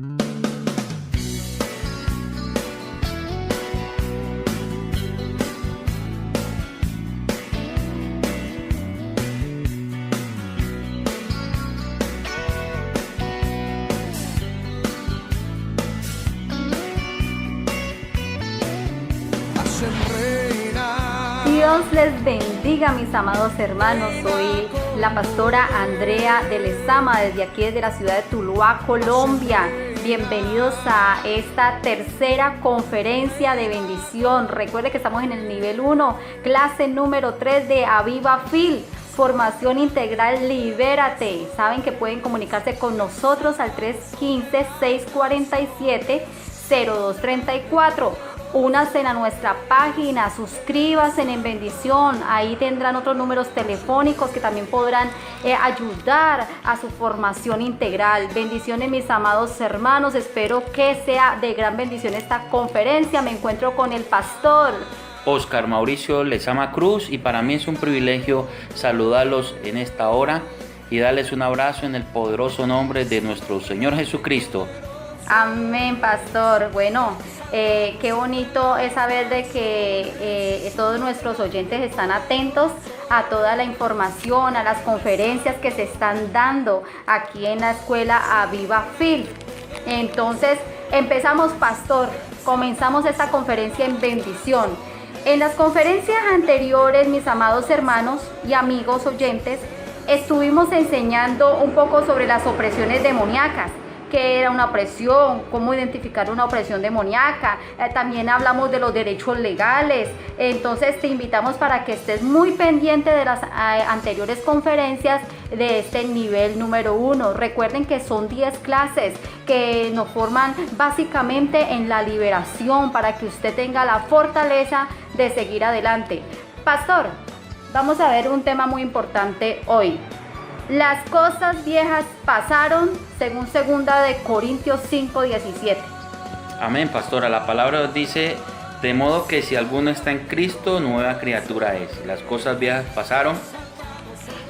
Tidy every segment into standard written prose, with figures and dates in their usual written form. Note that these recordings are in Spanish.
Dios les bendiga, mis amados hermanos. Soy la pastora Andrea de Lezama, desde aquí, desde la ciudad de Tuluá, Colombia. Bienvenidos a esta tercera conferencia de bendición. Recuerde que estamos en el nivel 1, clase número 3 de Aviva Fil, formación integral Libérate. Saben que pueden comunicarse con nosotros al 315-647-0234. Únanse a nuestra página, suscríbanse en bendición, ahí tendrán otros números telefónicos que también podrán ayudar a su formación integral. Bendiciones, mis amados hermanos, espero que sea de gran bendición esta conferencia. Me encuentro con el pastor Oscar Mauricio Lezama Cruz, y para mí es un privilegio saludarlos en esta hora y darles un abrazo en el poderoso nombre de nuestro Señor Jesucristo. Amén, pastor. Bueno, qué bonito es saber de que todos nuestros oyentes están atentos a toda la información, a las conferencias que se están dando aquí en la escuela Aviva Fil. Entonces, empezamos, pastor. Comenzamos esta conferencia en bendición. En las conferencias anteriores, mis amados hermanos y amigos oyentes, estuvimos enseñando un poco sobre las opresiones demoníacas. ¿Qué era una opresión? ¿Cómo identificar una opresión demoníaca? También hablamos de los derechos legales. Entonces te invitamos para que estés muy pendiente de las anteriores conferencias de este nivel número 1. Recuerden que son 10 clases que nos forman básicamente en la liberación para que usted tenga la fortaleza de seguir adelante. Pastor, vamos a ver un tema muy importante hoy. Las cosas viejas pasaron, según 2 Corintios 5:17. Amén, pastora. La palabra dice: de modo que si alguno está en Cristo, nueva criatura es. Las cosas viejas pasaron,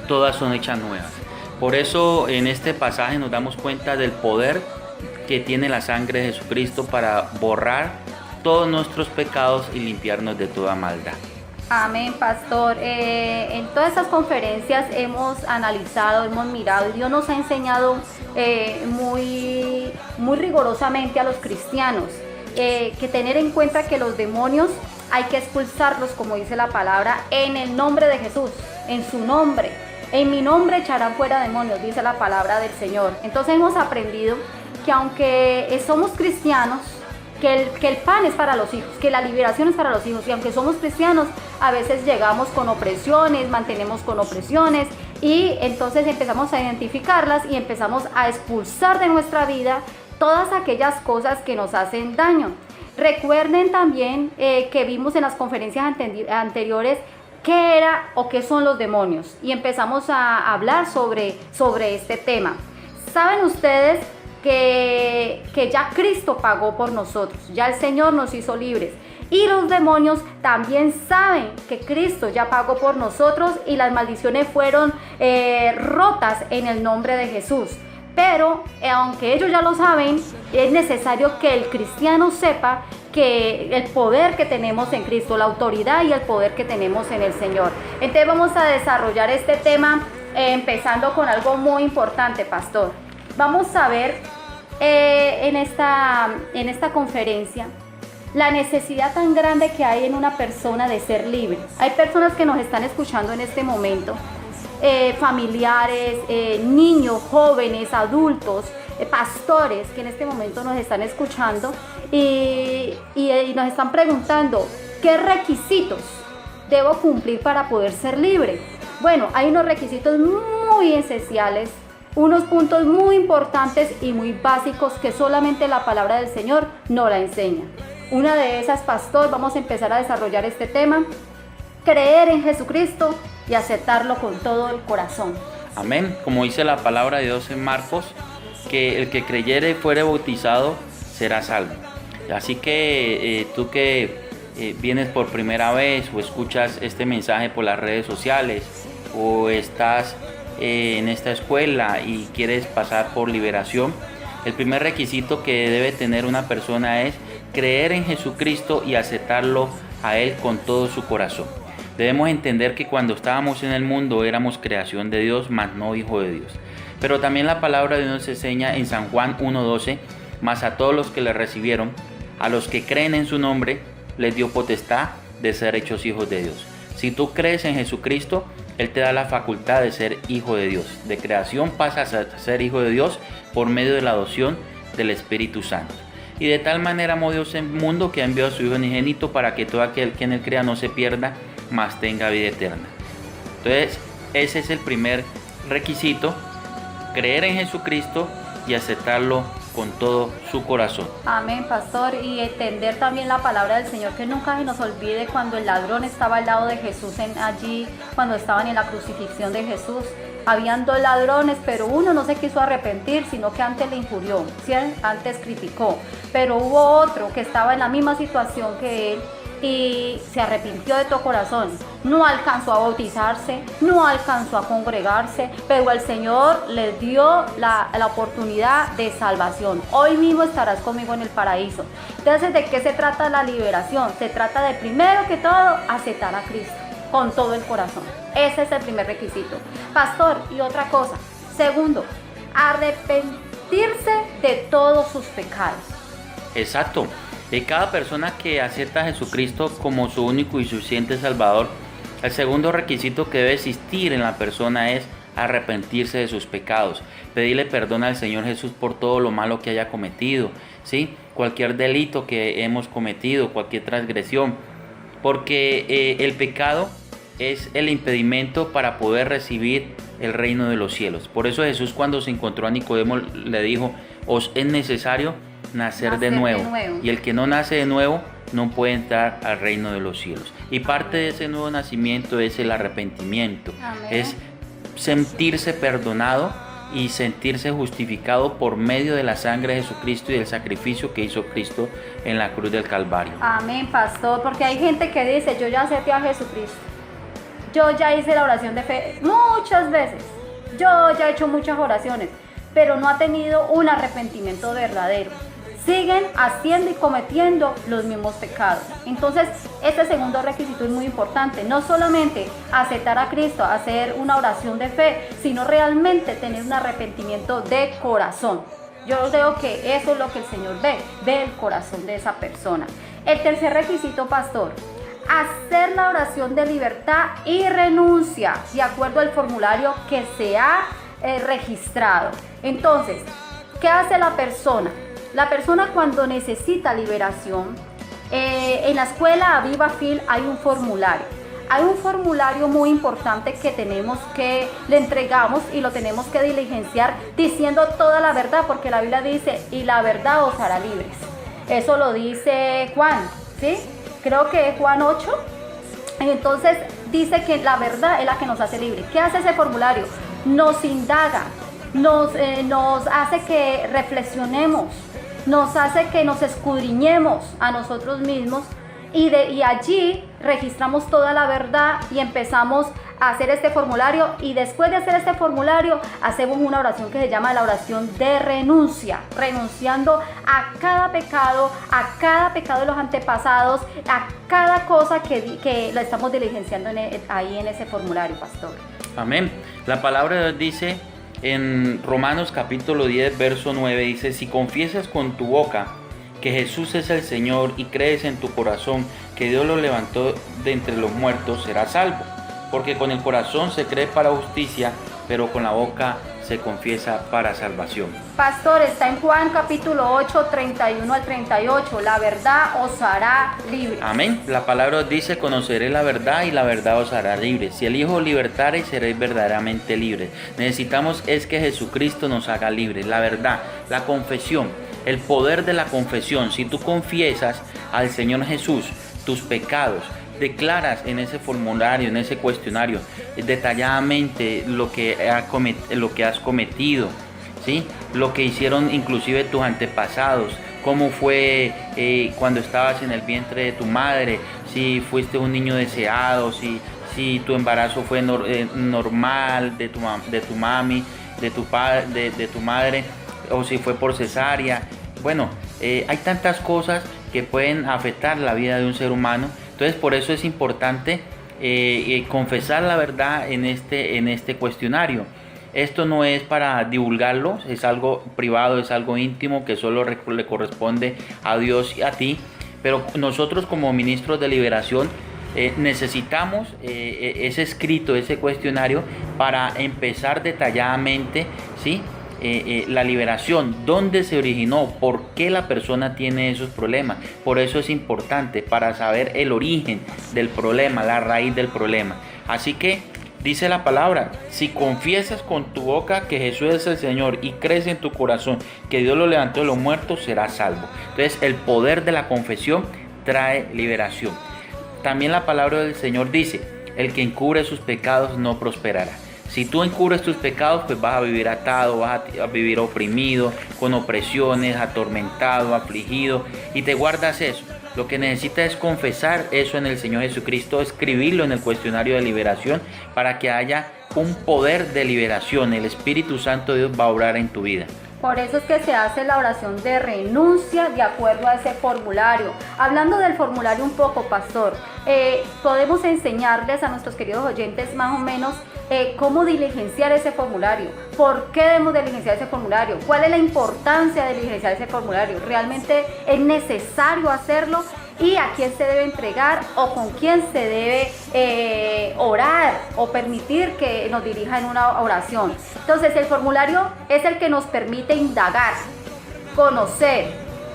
todas son hechas nuevas. Por eso en este pasaje nos damos cuenta del poder que tiene la sangre de Jesucristo para borrar todos nuestros pecados y limpiarnos de toda maldad. Amén, pastor. En todas estas conferencias hemos analizado, hemos mirado, y Dios nos ha enseñado muy rigurosamente a los cristianos que tener en cuenta que los demonios hay que expulsarlos, como dice la palabra, en el nombre de Jesús, en su nombre. En mi nombre echarán fuera demonios, dice la palabra del Señor. Entonces hemos aprendido que aunque somos cristianos, que el pan es para los hijos, que la liberación es para los hijos, y aunque somos cristianos, a veces llegamos con opresiones, mantenemos con opresiones, y entonces empezamos a identificarlas y empezamos a expulsar de nuestra vida todas aquellas cosas que nos hacen daño. Recuerden también que vimos en las conferencias anteriores qué era o qué son los demonios, y empezamos a hablar sobre este tema. ¿Saben ustedes que ya Cristo pagó por nosotros? Ya el Señor nos hizo libres, y los demonios también saben que Cristo ya pagó por nosotros y las maldiciones fueron rotas en el nombre de Jesús. Pero aunque ellos ya lo saben, es necesario que el cristiano sepa que el poder que tenemos en Cristo, la autoridad y el poder que tenemos en el Señor. Entonces vamos a desarrollar este tema empezando con algo muy importante, pastor. Vamos a ver en esta conferencia la necesidad tan grande que hay en una persona de ser libre. Hay personas que nos están escuchando en este momento, familiares, niños, jóvenes, adultos, pastores que en este momento nos están escuchando y nos están preguntando: ¿qué requisitos debo cumplir para poder ser libre? Bueno, hay unos requisitos muy esenciales, unos puntos muy importantes y muy básicos que solamente la palabra del Señor nos la enseña. Una de esas, pastor, vamos a empezar a desarrollar este tema: creer en Jesucristo y aceptarlo con todo el corazón. Amén. Como dice la palabra de Dios en Marcos, que el que creyere y fuere bautizado será salvo. Así que tú que vienes por primera vez o escuchas este mensaje por las redes sociales, o estás en esta escuela y quieres pasar por liberación, El primer requisito que debe tener una persona es creer en Jesucristo y aceptarlo a Él con todo su corazón. Debemos entender que cuando estábamos en el mundo éramos creación de Dios, mas no hijo de Dios. Pero también la palabra de Dios nos enseña en San Juan 1:12, mas a todos los que le recibieron, a los que creen en su nombre, les dio potestad de ser hechos hijos de Dios. Si tú crees en Jesucristo, Él te da la facultad de ser hijo de Dios. De creación pasas a ser hijo de Dios por medio de la adopción del Espíritu Santo. Y de tal manera amó Dios el mundo que ha enviado a su Hijo unigénito para que todo aquel que en Él crea no se pierda, mas tenga vida eterna. Entonces, ese es el primer requisito: creer en Jesucristo y aceptarlo con todo su corazón. Amén, pastor, y entender también la palabra del Señor, que nunca se nos olvide cuando el ladrón estaba al lado de Jesús allí, cuando estaban en la crucifixión de Jesús. Habían dos ladrones, pero uno no se quiso arrepentir, sino que antes le injurió, ¿sí? Antes criticó. Pero hubo otro que estaba en la misma situación que él y se arrepintió de todo corazón. No alcanzó a bautizarse, no alcanzó a congregarse, pero el Señor les dio la oportunidad de salvación. Hoy mismo estarás conmigo en el paraíso. Entonces, ¿de qué se trata la liberación? Se trata de, primero que todo, aceptar a Cristo con todo el corazón. Ese es el primer requisito. Pastor, y otra cosa. Segundo, arrepentirse de todos sus pecados. Exacto. Cada persona que acepta a Jesucristo como su único y suficiente Salvador, el segundo requisito que debe existir en la persona es arrepentirse de sus pecados, pedirle perdón al Señor Jesús por todo lo malo que haya cometido, ¿sí? Cualquier delito que hemos cometido, cualquier transgresión, porque el pecado es el impedimento para poder recibir el reino de los cielos. Por eso Jesús, cuando se encontró a Nicodemo, le dijo: os es necesario nacer de nuevo, y el que no nace de nuevo no puede entrar al reino de los cielos. Y parte de ese nuevo nacimiento es el arrepentimiento. Amén. Es sentirse perdonado y sentirse justificado por medio de la sangre de Jesucristo y del sacrificio que hizo Cristo en la cruz del Calvario. Amén, pastor, porque hay gente que dice: yo ya acepté a Jesucristo, yo ya hice la oración de fe muchas veces, yo ya he hecho muchas oraciones, pero no ha tenido un arrepentimiento verdadero. Siguen haciendo y cometiendo los mismos pecados. Entonces, este segundo requisito es muy importante. No solamente aceptar a Cristo, hacer una oración de fe, sino realmente tener un arrepentimiento de corazón. Yo creo que eso es lo que el Señor ve el corazón de esa persona. El tercer requisito, pastor: hacer la oración de libertad y renuncia, de acuerdo al formulario que se ha registrado. Entonces, ¿qué hace la persona? La persona, cuando necesita liberación, en la escuela Aviva Fil hay un formulario. Hay un formulario muy importante que le entregamos y lo tenemos que diligenciar diciendo toda la verdad, porque la Biblia dice: y la verdad os hará libres. Eso lo dice Juan, ¿sí? Creo que es Juan 8. Entonces dice que la verdad es la que nos hace libres. ¿Qué hace ese formulario? Nos indaga, nos hace que reflexionemos, nos hace que nos escudriñemos a nosotros mismos y allí registramos toda la verdad y empezamos a hacer este formulario, y después de hacer este formulario hacemos una oración que se llama la oración de renuncia, renunciando a cada pecado de los antepasados, a cada cosa que la estamos diligenciando ahí en ese formulario, pastor. Amén. La palabra de Dios dice en Romanos capítulo 10, verso 9, dice: si confiesas con tu boca que Jesús es el Señor y crees en tu corazón que Dios lo levantó de entre los muertos, serás salvo. Porque con el corazón se cree para justicia, pero con la boca se confiesa para salvación. Pastor, está en Juan capítulo 8, 31 al 38. La verdad os hará libres. Amén. La palabra dice: conoceréis la verdad y la verdad os hará libres. Si el Hijo os libertare, seréis verdaderamente libres. Necesitamos es que Jesucristo nos haga libres. La verdad, la confesión, el poder de la confesión. Si tú confiesas al Señor Jesús tus pecados, declaras en ese formulario, en ese cuestionario, detalladamente lo que has cometido, ¿sí? Lo que hicieron inclusive tus antepasados, cómo fue cuando estabas en el vientre de tu madre, si fuiste un niño deseado, si tu embarazo fue normal, de tu mami, de tu padre, de tu madre. o si fue por cesárea. Bueno, hay tantas cosas que pueden afectar la vida de un ser humano. Entonces por eso es importante confesar la verdad en este cuestionario. Esto no es para divulgarlo, es algo privado, es algo íntimo que solo le corresponde a Dios y a ti. Pero nosotros como ministros de liberación necesitamos ese escrito, ese cuestionario para empezar detalladamente, ¿sí? La liberación, dónde se originó, por qué la persona tiene esos problemas. Por eso es importante, para saber el origen del problema, la raíz del problema. Así que dice la palabra: si confiesas con tu boca que Jesús es el Señor y crees en tu corazón que Dios lo levantó de los muertos, serás salvo. Entonces el poder de la confesión trae liberación. También la palabra del Señor dice: el que encubre sus pecados no prosperará. Si tú encubres tus pecados, pues vas a vivir atado, vas a vivir oprimido, con opresiones, atormentado, afligido, y te guardas eso. Lo que necesitas es confesar eso en el Señor Jesucristo, escribirlo en el cuestionario de liberación para que haya un poder de liberación. El Espíritu Santo de Dios va a obrar en tu vida. Por eso es que se hace la oración de renuncia de acuerdo a ese formulario. Hablando del formulario un poco, pastor, podemos enseñarles a nuestros queridos oyentes más o menos cómo diligenciar ese formulario. ¿Por qué debemos diligenciar ese formulario? ¿Cuál es la importancia de diligenciar ese formulario? ¿Realmente es necesario hacerlo? ¿Y a quién se debe entregar o con quién se debe orar o permitir que nos dirija en una oración? Entonces el formulario es el que nos permite indagar, conocer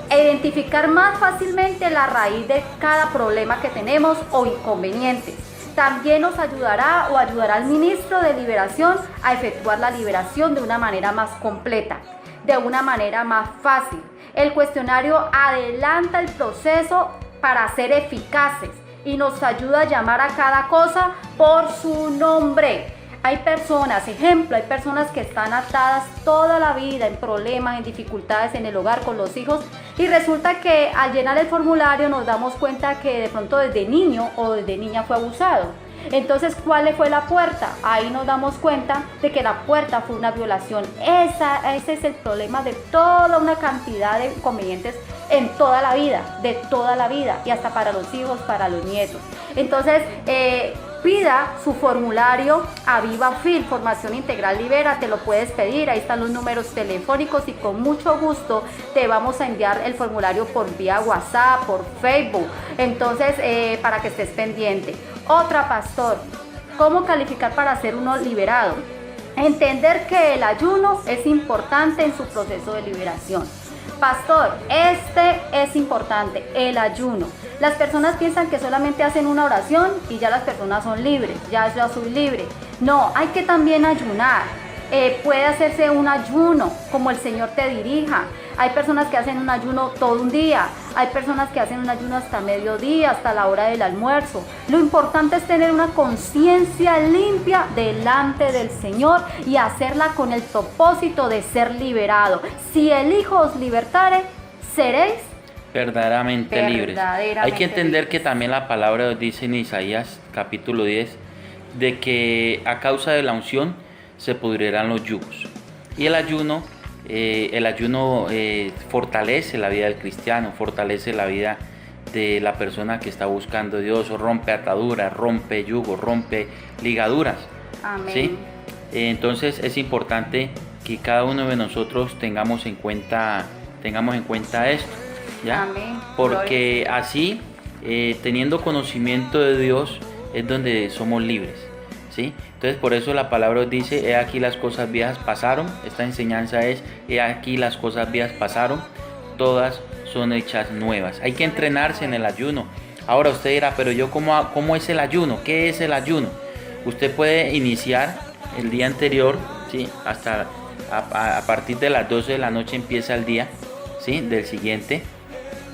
e identificar más fácilmente la raíz de cada problema que tenemos o inconvenientes. También nos ayudará o ayudará al ministro de liberación a efectuar la liberación de una manera más completa, de una manera más fácil. El cuestionario adelanta el proceso para ser eficaces y nos ayuda a llamar a cada cosa por su nombre. Hay personas, ejemplo, hay personas que están atadas toda la vida en problemas, en dificultades en el hogar con los hijos, y resulta que al llenar el formulario nos damos cuenta que de pronto desde niño o desde niña fue abusado. Entonces, ¿cuál fue la puerta? Ahí nos damos cuenta de que la puerta fue una violación. Ese es el problema de toda una cantidad de inconvenientes en toda la vida, y hasta para los hijos, para los nietos. Entonces, pida su formulario a VivaFil, Formación Integral Libera, te lo puedes pedir, ahí están los números telefónicos y con mucho gusto te vamos a enviar el formulario por vía WhatsApp, por Facebook, entonces para que estés pendiente. Otra, pastor, ¿cómo calificar para ser uno liberado? Entender que el ayuno es importante en su proceso de liberación. Pastor, este es importante, el ayuno. Las personas piensan que solamente hacen una oración y ya las personas son libres, ya soy libre. No, hay que también ayunar. Puede hacerse un ayuno como el Señor te dirija. Hay personas que hacen un ayuno todo un día, hay personas que hacen un ayuno hasta mediodía, hasta la hora del almuerzo. Lo importante es tener una conciencia limpia delante del Señor y hacerla con el propósito de ser liberado. Si el Hijo os libertare, seréis verdaderamente libres. Hay que entender que también la palabra de Dios dice en Isaías capítulo 10 de que a causa de la unción se pudrirán los yugos. Y el ayuno fortalece la vida del cristiano, fortalece la vida de la persona que está buscando a Dios, rompe ataduras, rompe yugos, rompe ligaduras. Amén. ¿Sí? Entonces es importante que cada uno de nosotros tengamos en cuenta esto, ¿ya? Amén. Porque así, teniendo conocimiento de Dios, es donde somos libres. ¿Sí? Entonces por eso la palabra dice: he aquí las cosas viejas pasaron. Esta enseñanza es: he aquí las cosas viejas pasaron, todas son hechas nuevas. Hay que entrenarse en el ayuno. Ahora usted dirá: pero yo ¿cómo es el ayuno? ¿Qué es el ayuno? Usted puede iniciar el día anterior, ¿sí? Hasta a partir de las 12 de la noche empieza el día, ¿sí? Del siguiente.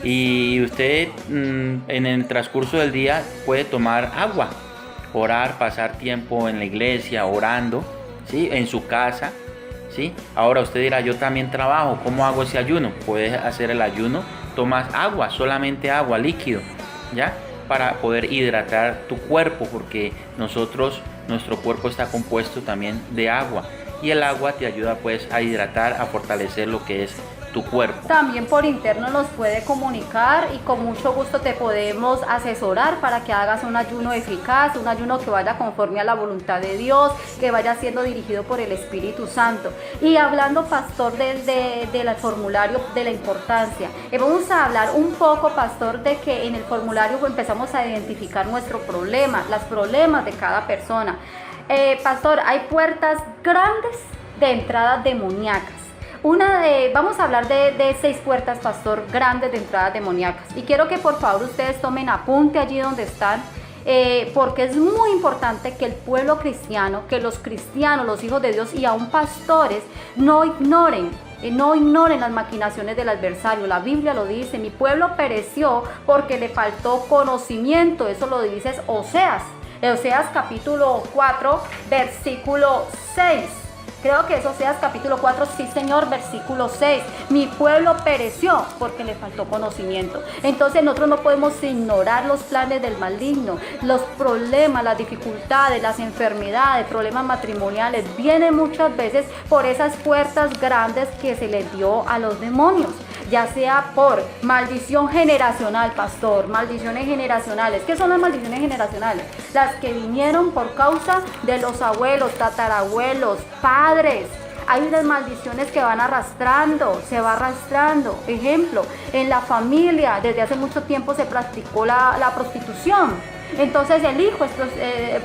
Y usted en el transcurso del día puede tomar agua, orar, pasar tiempo en la iglesia orando, ¿sí? En su casa, ¿sí? Ahora usted dirá: yo también trabajo, ¿cómo hago ese ayuno? Puedes hacer el ayuno, tomas agua, solamente agua, líquido, ¿ya? Para poder hidratar tu cuerpo, porque nuestro cuerpo está compuesto también de agua. y el agua te ayuda pues a hidratar, a fortalecer lo que es tu cuerpo. También por interno nos puede comunicar y con mucho gusto te podemos asesorar para que hagas un ayuno eficaz, un ayuno que vaya conforme a la voluntad de Dios, que vaya siendo dirigido por el Espíritu Santo. Y hablando, pastor, del formulario, de la importancia, vamos a hablar un poco, pastor, de que en el formulario empezamos a identificar nuestro problema, los problemas de cada persona. Pastor, hay puertas grandes de entradas demoníacas. Vamos a hablar de 6 puertas, pastor, grandes de entradas demoníacas. Y quiero que por favor ustedes tomen apunte allí donde están, porque es muy importante que el pueblo cristiano, que los cristianos, los hijos de Dios y aún pastores no ignoren las maquinaciones del adversario. La Biblia lo dice: mi pueblo pereció porque le faltó conocimiento. Eso lo dice Oseas capítulo 4, versículo 6. Creo que es Oseas capítulo 4, sí señor, versículo 6. Mi pueblo pereció porque le faltó conocimiento. Entonces nosotros no podemos ignorar los planes del maligno, los problemas, las dificultades, las enfermedades, problemas matrimoniales. Vienen muchas veces por esas puertas grandes que se les dio a los demonios, ya sea por maldición generacional, pastor, maldiciones generacionales. ¿Qué son las maldiciones generacionales? Las que vinieron por causa de los abuelos, tatarabuelos, padres. Hay unas maldiciones que van arrastrando, se va arrastrando. Ejemplo, en la familia desde hace mucho tiempo se practicó la prostitución. Entonces el hijo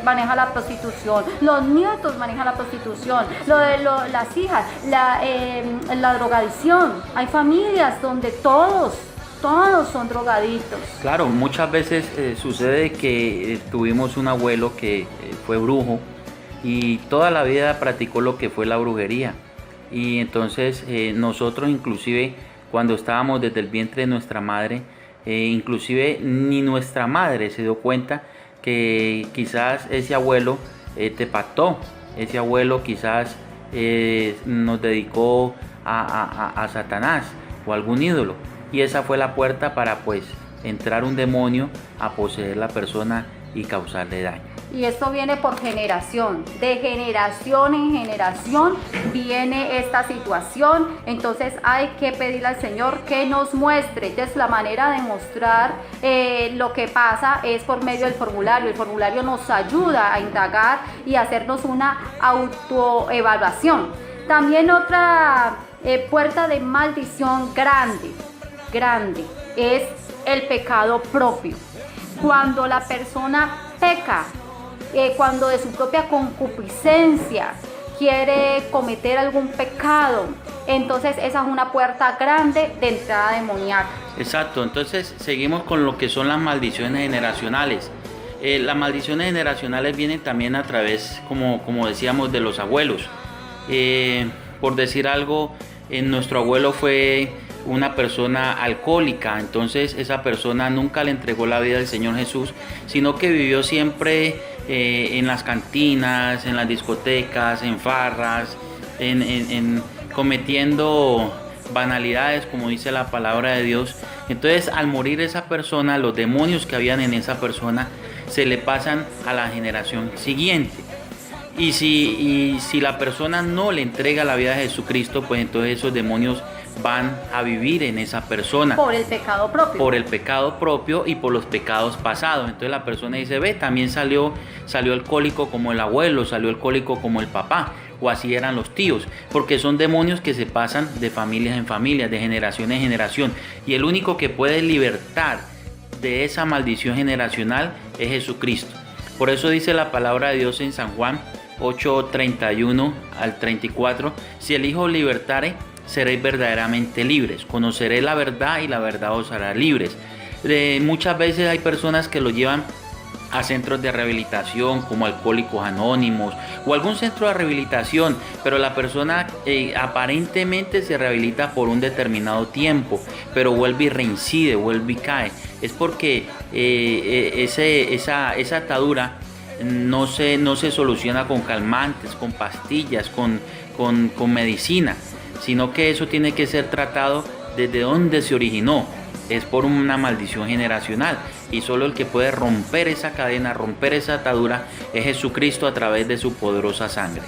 maneja la prostitución, los nietos manejan la prostitución, las hijas, la drogadicción. Hay familias donde todos son drogadictos. Claro, muchas veces sucede que tuvimos un abuelo que fue brujo y toda la vida practicó lo que fue la brujería. Y entonces nosotros inclusive cuando estábamos desde el vientre de nuestra madre, inclusive ni nuestra madre se dio cuenta que quizás ese abuelo te pactó, ese abuelo quizás nos dedicó a Satanás o a algún ídolo, y esa fue la puerta para pues entrar un demonio a poseer la persona y causarle daño. Y esto viene por generación, de generación en generación viene esta situación. Entonces hay que pedirle al Señor que nos muestre. Entonces la manera de mostrar lo que pasa es por medio del formulario. El formulario nos ayuda a indagar y hacernos una autoevaluación. También otra puerta de maldición grande es el pecado propio. Cuando la persona peca, cuando de su propia concupiscencia quiere cometer algún pecado, entonces esa es una puerta grande de entrada demoníaca. Exacto, entonces seguimos con lo que son las maldiciones generacionales. Las maldiciones generacionales vienen también a través, como decíamos, de los abuelos. Por decir algo, nuestro abuelo fue una persona alcohólica, entonces esa persona nunca le entregó la vida al Señor Jesús, sino que vivió siempre en las cantinas, en las discotecas, en farras, en cometiendo banalidades, como dice la palabra de Dios. Entonces, al morir esa persona, los demonios que habían en esa persona se le pasan a la generación siguiente. Y si la persona no le entrega la vida a Jesucristo, pues entonces esos demonios van a vivir en esa persona. Por el pecado propio. Por el pecado propio y por los pecados pasados. Entonces la persona dice, ve, también salió alcohólico como el abuelo, salió alcohólico como el papá, o así eran los tíos, porque son demonios que se pasan de familias en familias, de generación en generación. Y el único que puede libertar de esa maldición generacional es Jesucristo. Por eso dice la palabra de Dios en San Juan 8:31 al 34, si el Hijo libertare, seréis verdaderamente libres, conoceréis la verdad y la verdad os hará libres. Muchas veces hay personas que lo llevan a centros de rehabilitación como Alcohólicos Anónimos o algún centro de rehabilitación, pero la persona aparentemente se rehabilita por un determinado tiempo, pero vuelve y reincide, vuelve y cae. Es porque esa atadura no se soluciona con calmantes, con pastillas, con medicina, sino que eso tiene que ser tratado desde donde se originó. Es por una maldición generacional, y solo el que puede romper esa cadena, romper esa atadura, es Jesucristo a través de su poderosa sangre.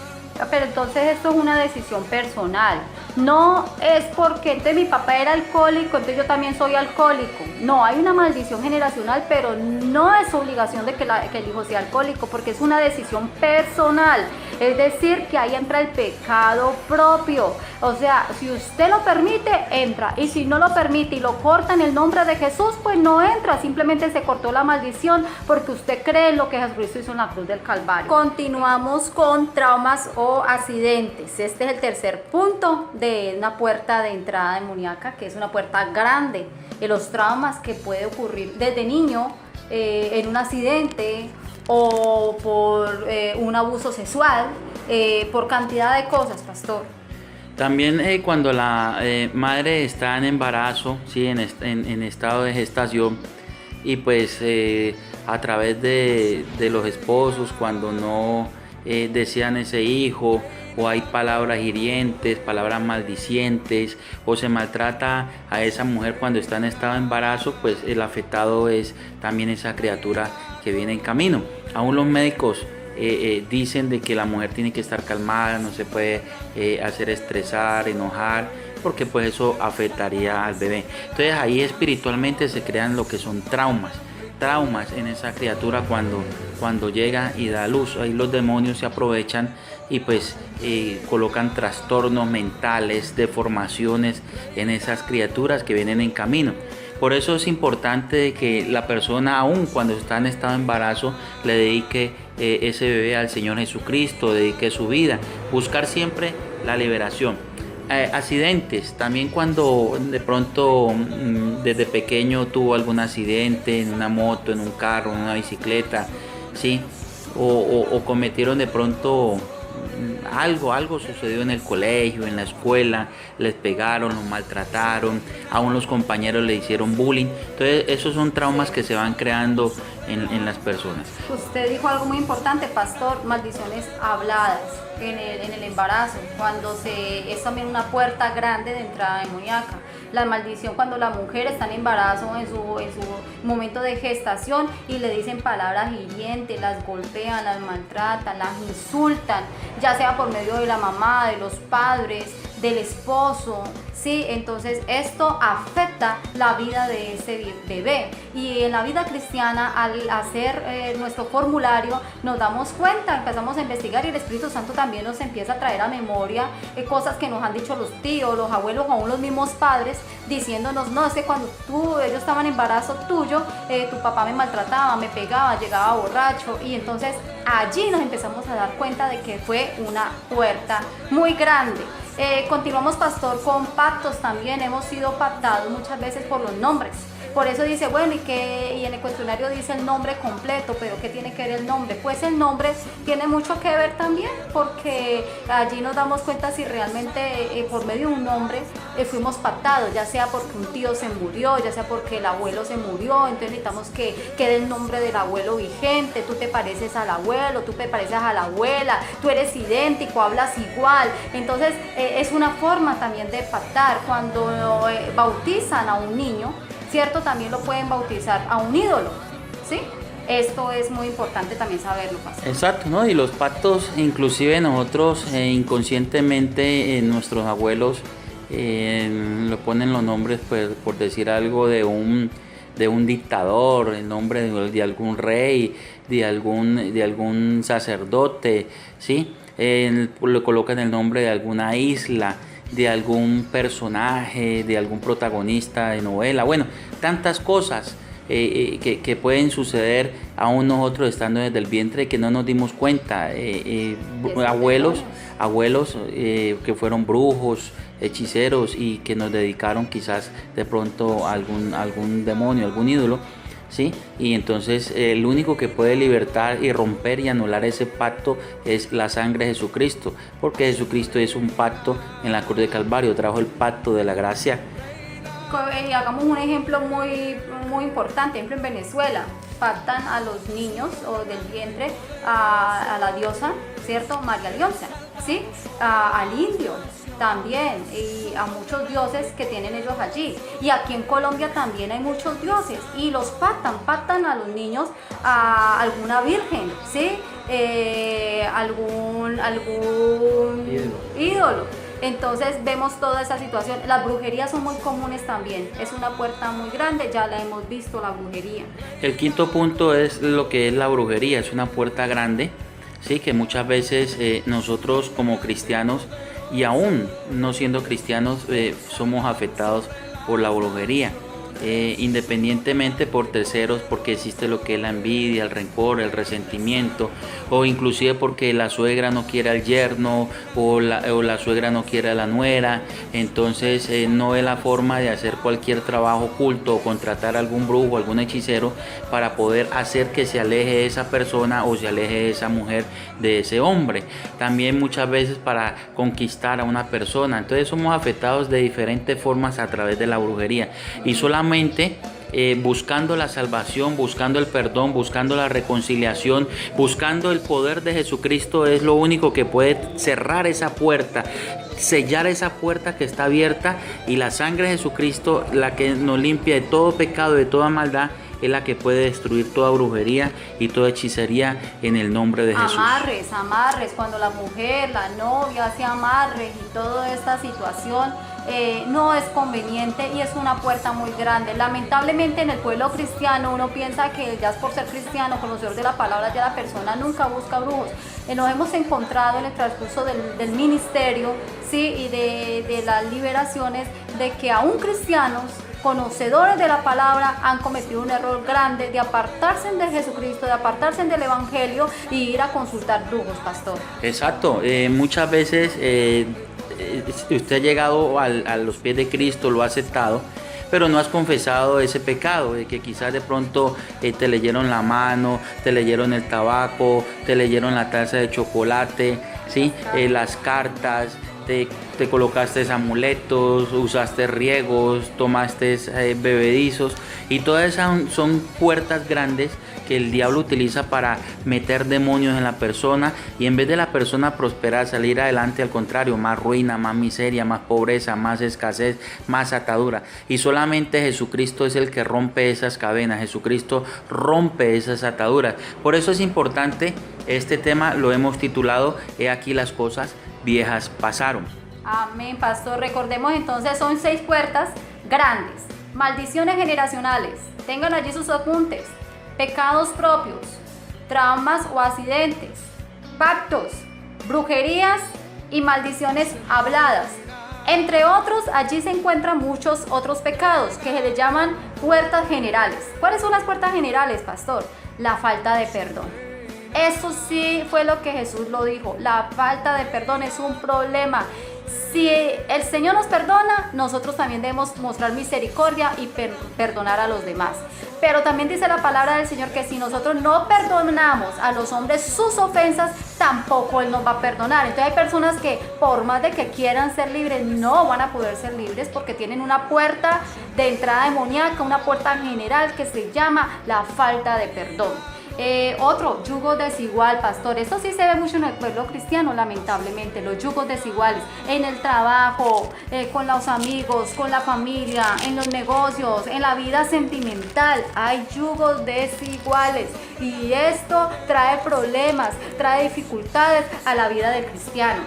Pero entonces esto es una decisión personal. No es porque entonces mi papá era alcohólico, entonces yo también soy alcohólico. No, hay una maldición generacional, pero no es obligación de que el hijo sea alcohólico, porque es una decisión personal. Es decir, que ahí entra el pecado propio. O sea, si usted lo permite, entra. Y si no lo permite y lo corta en el nombre de Jesús, pues no entra. Simplemente se cortó la maldición porque usted cree en lo que Jesucristo hizo en la cruz del Calvario. Continuamos con traumas o accidentes. Este es el tercer punto de una puerta de entrada demoníaca, que es una puerta grande. Los traumas que puede ocurrir desde niño en un accidente o por un abuso sexual, por cantidad de cosas, pastor. También cuando la madre está en embarazo, ¿sí? en estado de gestación, y pues a través de los esposos, cuando no desean ese hijo, o hay palabras hirientes, palabras maldicientes, o se maltrata a esa mujer cuando está en estado de embarazo, pues el afectado es también esa criatura que viene en camino. Aún los médicos dicen de que la mujer tiene que estar calmada, no se puede hacer estresar, enojar, porque pues eso afectaría al bebé. Entonces ahí espiritualmente se crean lo que son traumas en esa criatura cuando llega y da luz. Ahí los demonios se aprovechan y pues colocan trastornos mentales, deformaciones en esas criaturas que vienen en camino. Por eso es importante que la persona, aun cuando está en estado de embarazo, le dedique ese bebé al Señor Jesucristo, dedique su vida, buscar siempre la liberación. Accidentes, también cuando de pronto desde pequeño tuvo algún accidente en una moto, en un carro, en una bicicleta, ¿sí? O cometieron de pronto algo sucedió en el colegio, en la escuela, les pegaron, los maltrataron, aún los compañeros le hicieron bullying. Entonces esos son traumas que se van creando en las personas. Usted dijo algo muy importante, pastor, maldiciones habladas en el embarazo, cuando es también una puerta grande de entrada demoníaca. La maldición cuando la mujer está en embarazo, en su momento de gestación, y le dicen palabras hirientes, las golpean, las maltratan, las insultan, ya sea por medio de la mamá, de los padres, del esposo, ¿sí? Entonces esto afecta la vida de ese bebé. Y en la vida cristiana, al hacer nuestro formulario, nos damos cuenta, empezamos a investigar, y el Espíritu Santo también nos empieza a traer a memoria cosas que nos han dicho los tíos, los abuelos, o aún los mismos padres, diciéndonos: no, es que cuando ellos estaban en embarazo tuyo, tu papá me maltrataba, me pegaba, llegaba borracho. Y entonces allí nos empezamos a dar cuenta de que fue una puerta muy grande. Continuamos, pastor, con pactos también. Hemos sido pactados muchas veces por los nombres. Por eso dice, bueno, y en el cuestionario dice el nombre completo, pero ¿qué tiene que ver el nombre? Pues el nombre tiene mucho que ver también, porque allí nos damos cuenta si realmente por medio de un nombre fuimos pactados, ya sea porque un tío se murió, ya sea porque el abuelo se murió. Entonces necesitamos que quede el nombre del abuelo vigente. Tú te pareces al abuelo, tú te pareces a la abuela, tú eres idéntico, hablas igual. Entonces es una forma también de pactar. Cuando bautizan a un niño, ¿cierto? También lo pueden bautizar a un ídolo, ¿sí? Esto es muy importante también saberlo, pastor. Exacto, ¿no? Y los pactos, inclusive nosotros inconscientemente, nuestros abuelos lo ponen los nombres, pues, por decir algo, de un dictador, el nombre de algún rey, de algún sacerdote, ¿sí? Le colocan el nombre de alguna isla, de algún personaje, de algún protagonista de novela. Bueno, tantas cosas que pueden suceder aún nosotros estando desde el vientre, que no nos dimos cuenta. Abuelos que fueron brujos, hechiceros, y que nos dedicaron quizás de pronto a algún demonio, algún ídolo, ¿sí? Y entonces el único que puede libertar y romper y anular ese pacto es la sangre de Jesucristo, porque Jesucristo es un pacto en la cruz de Calvario, trajo el pacto de la gracia. Hagamos un ejemplo muy, muy importante. Ejemplo, en Venezuela pactan a los niños o del vientre a la diosa, ¿cierto? María Diosa, ¿sí? Al indio también, y a muchos dioses que tienen ellos allí. Y aquí en Colombia también hay muchos dioses, y los pactan a los niños a alguna virgen, ¿sí? algún ídolo. Entonces vemos toda esa situación. Las brujerías son muy comunes también. Es una puerta muy grande, ya la hemos visto, la brujería. El quinto punto es lo que es la brujería. Es una puerta grande, sí, que muchas veces nosotros como cristianos, y aún no siendo cristianos, somos afectados por la brujería. Independientemente por terceros, porque existe lo que es la envidia, el rencor, el resentimiento, o inclusive porque la suegra no quiere al yerno o la suegra no quiere a la nuera. Entonces no es la forma de hacer cualquier trabajo oculto o contratar a algún brujo, algún hechicero para poder hacer que se aleje esa persona o se aleje esa mujer de ese hombre. También muchas veces para conquistar a una persona. Entonces somos afectados de diferentes formas a través de la brujería, y solamente buscando la salvación, buscando el perdón, buscando la reconciliación, buscando el poder de Jesucristo es lo único que puede cerrar esa puerta, sellar esa puerta que está abierta, y la sangre de Jesucristo, la que nos limpia de todo pecado, de toda maldad, es la que puede destruir toda brujería y toda hechicería en el nombre de Jesús. Amarres, cuando la mujer, la novia hace amarres y toda esta situación no es conveniente, y es una puerta muy grande. Lamentablemente en el pueblo cristiano uno piensa que ya es por ser cristiano, conocedor de la palabra, ya la persona nunca busca brujos. Nos hemos encontrado en el transcurso del ministerio, ¿sí? Y de las liberaciones, de que aún cristianos conocedores de la palabra han cometido un error grande de apartarse de Jesucristo, de apartarse del Evangelio y ir a consultar brujos, pastor. Exacto, muchas veces usted ha llegado a los pies de Cristo, lo ha aceptado, pero no has confesado ese pecado, de que quizás de pronto te leyeron la mano, te leyeron el tabaco, te leyeron la taza de chocolate, ¿sí? Las cartas, te colocaste amuletos, usaste riegos, tomaste bebedizos, y todas esas son puertas grandes que el diablo utiliza para meter demonios en la persona, y en vez de la persona prosperar, salir adelante, al contrario, más ruina, más miseria, más pobreza, más escasez, más atadura. Y solamente Jesucristo es el que rompe esas cadenas, Jesucristo rompe esas ataduras. Por eso es importante este tema, lo hemos titulado He aquí las cosas viejas pasaron. Amén, pastor. Recordemos entonces, son 6 puertas grandes. Maldiciones generacionales, tengan allí sus apuntes. Pecados propios, traumas o accidentes, pactos, brujerías y maldiciones habladas. Entre otros, allí se encuentran muchos otros pecados que se les llaman puertas generales. ¿Cuáles son las puertas generales, pastor? La falta de perdón. Eso sí fue lo que Jesús lo dijo. La falta de perdón es un problema. Si el Señor nos perdona, nosotros también debemos mostrar misericordia y perdonar a los demás. Pero también dice la palabra del Señor que si nosotros no perdonamos a los hombres sus ofensas, tampoco Él nos va a perdonar. Entonces hay personas que por más de que quieran ser libres, no van a poder ser libres porque tienen una puerta de entrada demoníaca, una puerta general que se llama la falta de perdón. Otro, yugo desigual, pastor. Esto sí se ve mucho en el pueblo cristiano, lamentablemente, los yugos desiguales en el trabajo, con los amigos, con la familia, en los negocios, en la vida sentimental. Hay yugos desiguales y esto trae problemas, trae dificultades a la vida del cristiano.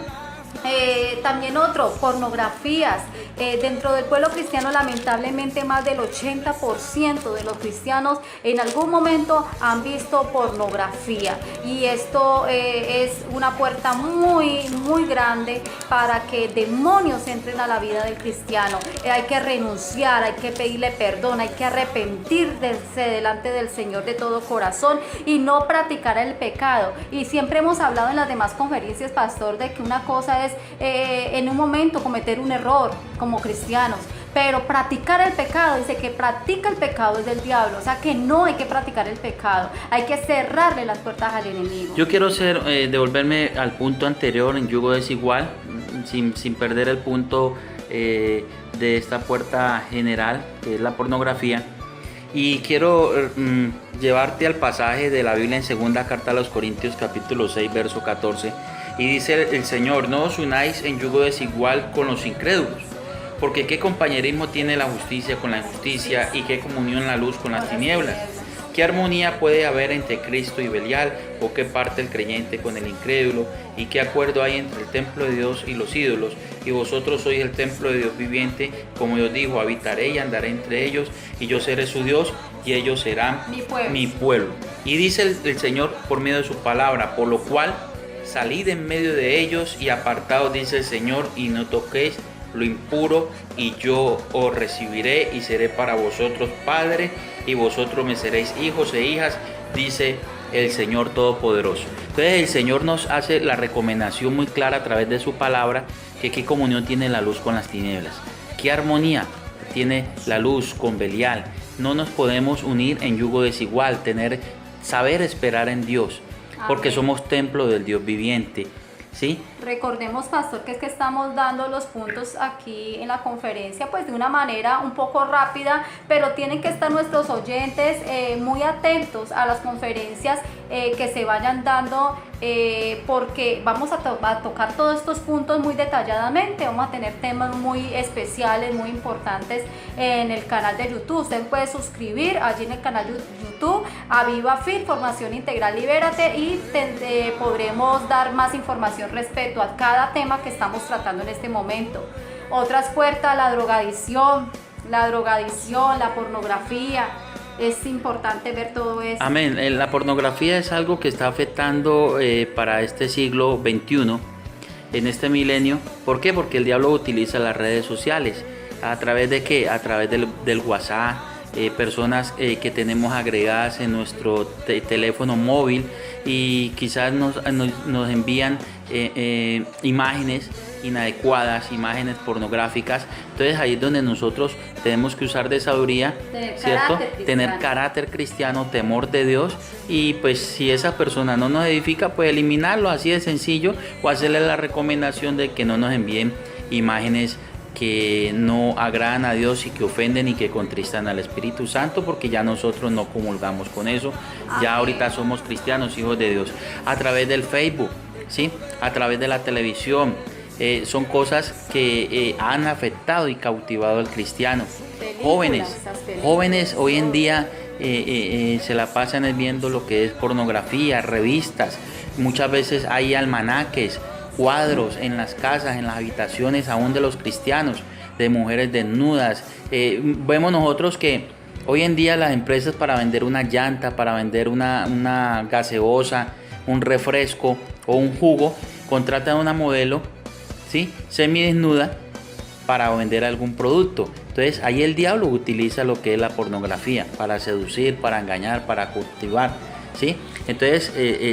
También otro, pornografías. Dentro del pueblo cristiano, lamentablemente, más del 80% de los cristianos en algún momento han visto pornografía, y esto es una puerta muy, muy grande para que demonios entren a la vida del cristiano. Hay que renunciar, hay que pedirle perdón, hay que arrepentirse delante del Señor de todo corazón y no practicar el pecado. Y siempre hemos hablado en las demás conferencias, pastor, de que una cosa es en un momento cometer un error como cristianos, pero practicar el pecado, dice que practica el pecado es del diablo. O sea que no hay que practicar el pecado, hay que cerrarle las puertas al enemigo. Yo quiero devolverme al punto anterior en yugo desigual, sin perder el punto de esta puerta general, que es la pornografía. Y quiero llevarte al pasaje de la Biblia en segunda carta a los Corintios, capítulo 6, verso 14. Y dice el Señor: no os unáis en yugo desigual con los incrédulos, porque qué compañerismo tiene la justicia con la injusticia, y qué comunión la luz con las tinieblas. ¿Qué armonía puede haber entre Cristo y Belial? ¿O qué parte el creyente con el incrédulo? ¿Y qué acuerdo hay entre el templo de Dios y los ídolos? Y vosotros sois el templo de Dios viviente, como Dios dijo, habitaré y andaré entre ellos, y yo seré su Dios, y ellos serán mi pueblo. Y dice el Señor por medio de su palabra, por lo cual salid en medio de ellos y apartaos, dice el Señor, y no toquéis lo impuro, y yo os recibiré y seré para vosotros padre, y vosotros me seréis hijos e hijas, dice el Señor Todopoderoso. Entonces el Señor nos hace la recomendación muy clara a través de su palabra, que qué comunión tiene la luz con las tinieblas, qué armonía tiene la luz con Belial. No nos podemos unir en yugo desigual, saber esperar en Dios, porque somos templo del Dios viviente, ¿sí? Recordemos, pastor, que es que estamos dando los puntos aquí en la conferencia pues de una manera un poco rápida, pero tienen que estar nuestros oyentes muy atentos a las conferencias que se vayan dando, porque vamos a tocar todos estos puntos muy detalladamente. Vamos a tener temas muy especiales, muy importantes en el canal de YouTube. Usted puede suscribir allí en el canal de YouTube a Viva Fit, Formación Integral Libérate, y podremos dar más información respecto a cada tema que estamos tratando en este momento. Otras puertas, la drogadicción, la pornografía. Es importante ver todo eso. Amén. La pornografía es algo que está afectando para este siglo XXI, en este milenio. ¿Por qué? Porque el diablo utiliza las redes sociales. ¿A través de qué? A través del WhatsApp. Personas que tenemos agregadas en nuestro teléfono móvil, y quizás nos envían imágenes inadecuadas, imágenes pornográficas. Entonces ahí es donde nosotros tenemos que usar de sabiduría, ¿cierto? Tener carácter cristiano, temor de Dios, y pues si esa persona no nos edifica, pues eliminarlo, así de sencillo, o hacerle la recomendación de que no nos envíen imágenes que no agradan a Dios y que ofenden y que contristan al Espíritu Santo, porque ya nosotros no comulgamos con eso. Ya ahorita somos cristianos, hijos de Dios. A través del Facebook, ¿sí? A través de la televisión, son cosas que han afectado y cautivado al cristiano. Jóvenes hoy en día se la pasan viendo lo que es pornografía, revistas. Muchas veces hay almanaques, cuadros en las casas, en las habitaciones aún de los cristianos, de mujeres desnudas. Vemos nosotros que hoy en día las empresas, para vender una llanta, para vender una gaseosa, un refresco o un jugo, contratan a una modelo, ¿sí?, semidesnuda, para vender algún producto. Entonces ahí el diablo utiliza lo que es la pornografía para seducir, para engañar, para cultivar, ¿sí? Entonces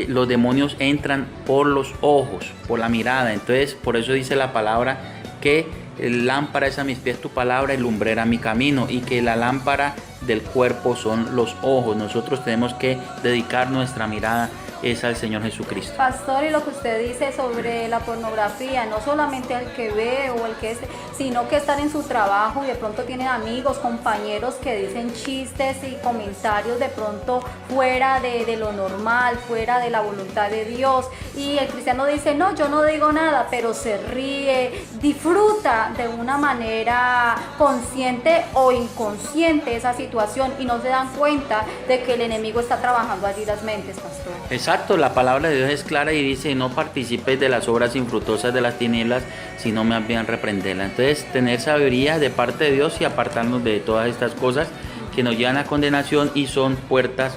los demonios entran por los ojos, por la mirada. Entonces por eso dice la palabra que lámpara es a mis pies tu palabra y lumbrera mi camino, y que la lámpara del cuerpo son los ojos. Nosotros tenemos que dedicar nuestra mirada es al Señor Jesucristo. Pastor, y lo que usted dice sobre la pornografía, no solamente el que ve o el que es, sino que están en su trabajo y de pronto tienen amigos, compañeros que dicen chistes y comentarios de pronto fuera de lo normal, fuera de la voluntad de Dios, y el cristiano dice, no, yo no digo nada, pero se ríe, disfruta de una manera consciente o inconsciente esa situación, y no se dan cuenta de que el enemigo está trabajando allí las mentes, pastor. Exacto, la palabra de Dios es clara y dice, no participéis de las obras infructuosas de las tinieblas, sino más bien reprenderlas. Entonces, tener sabiduría de parte de Dios y apartarnos de todas estas cosas que nos llevan a condenación y son puertas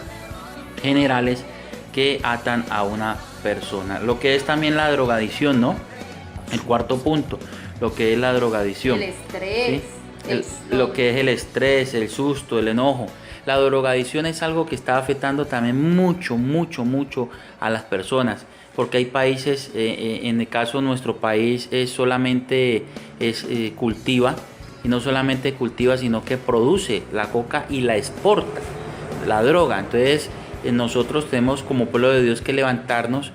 generales que atan a una persona. Lo que es también la drogadicción, ¿no? El cuarto punto, lo que es la drogadicción. El estrés. ¿Sí? Lo que es el estrés, el susto, el enojo. La drogadicción es algo que está afectando también mucho a las personas, porque hay países, en el caso de nuestro país, solamente cultiva, y no solamente cultiva, sino que produce la coca y la exporta, la droga. Entonces nosotros tenemos como pueblo de Dios que levantarnos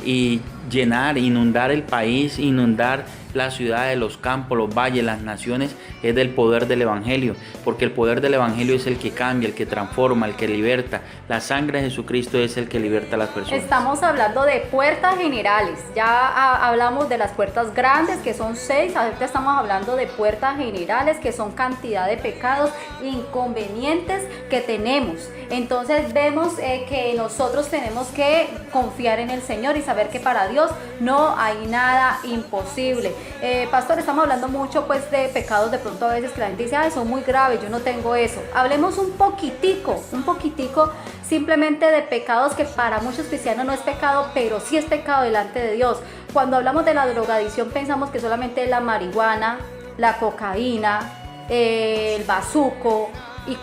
y llenar, inundar el país, inundar las ciudades, los campos, los valles, las naciones, es del poder del Evangelio, porque el poder del Evangelio es el que cambia, el que transforma, el que liberta. La sangre de Jesucristo es el que liberta a las personas. Estamos hablando de puertas generales, ya hablamos de las puertas grandes, que son 6, ahorita estamos hablando de puertas generales, que son cantidad de pecados, inconvenientes que tenemos. Entonces vemos que nosotros tenemos que confiar en el Señor y saber que para Dios no hay nada imposible. Pastor, estamos hablando mucho pues de pecados, de pronto a veces que la gente dice, ay, son muy graves, yo no tengo eso. Hablemos un poquitico simplemente de pecados que para muchos cristianos no es pecado, pero sí es pecado delante de Dios. Cuando hablamos de la drogadicción pensamos que solamente es la marihuana, la cocaína, el bazuco y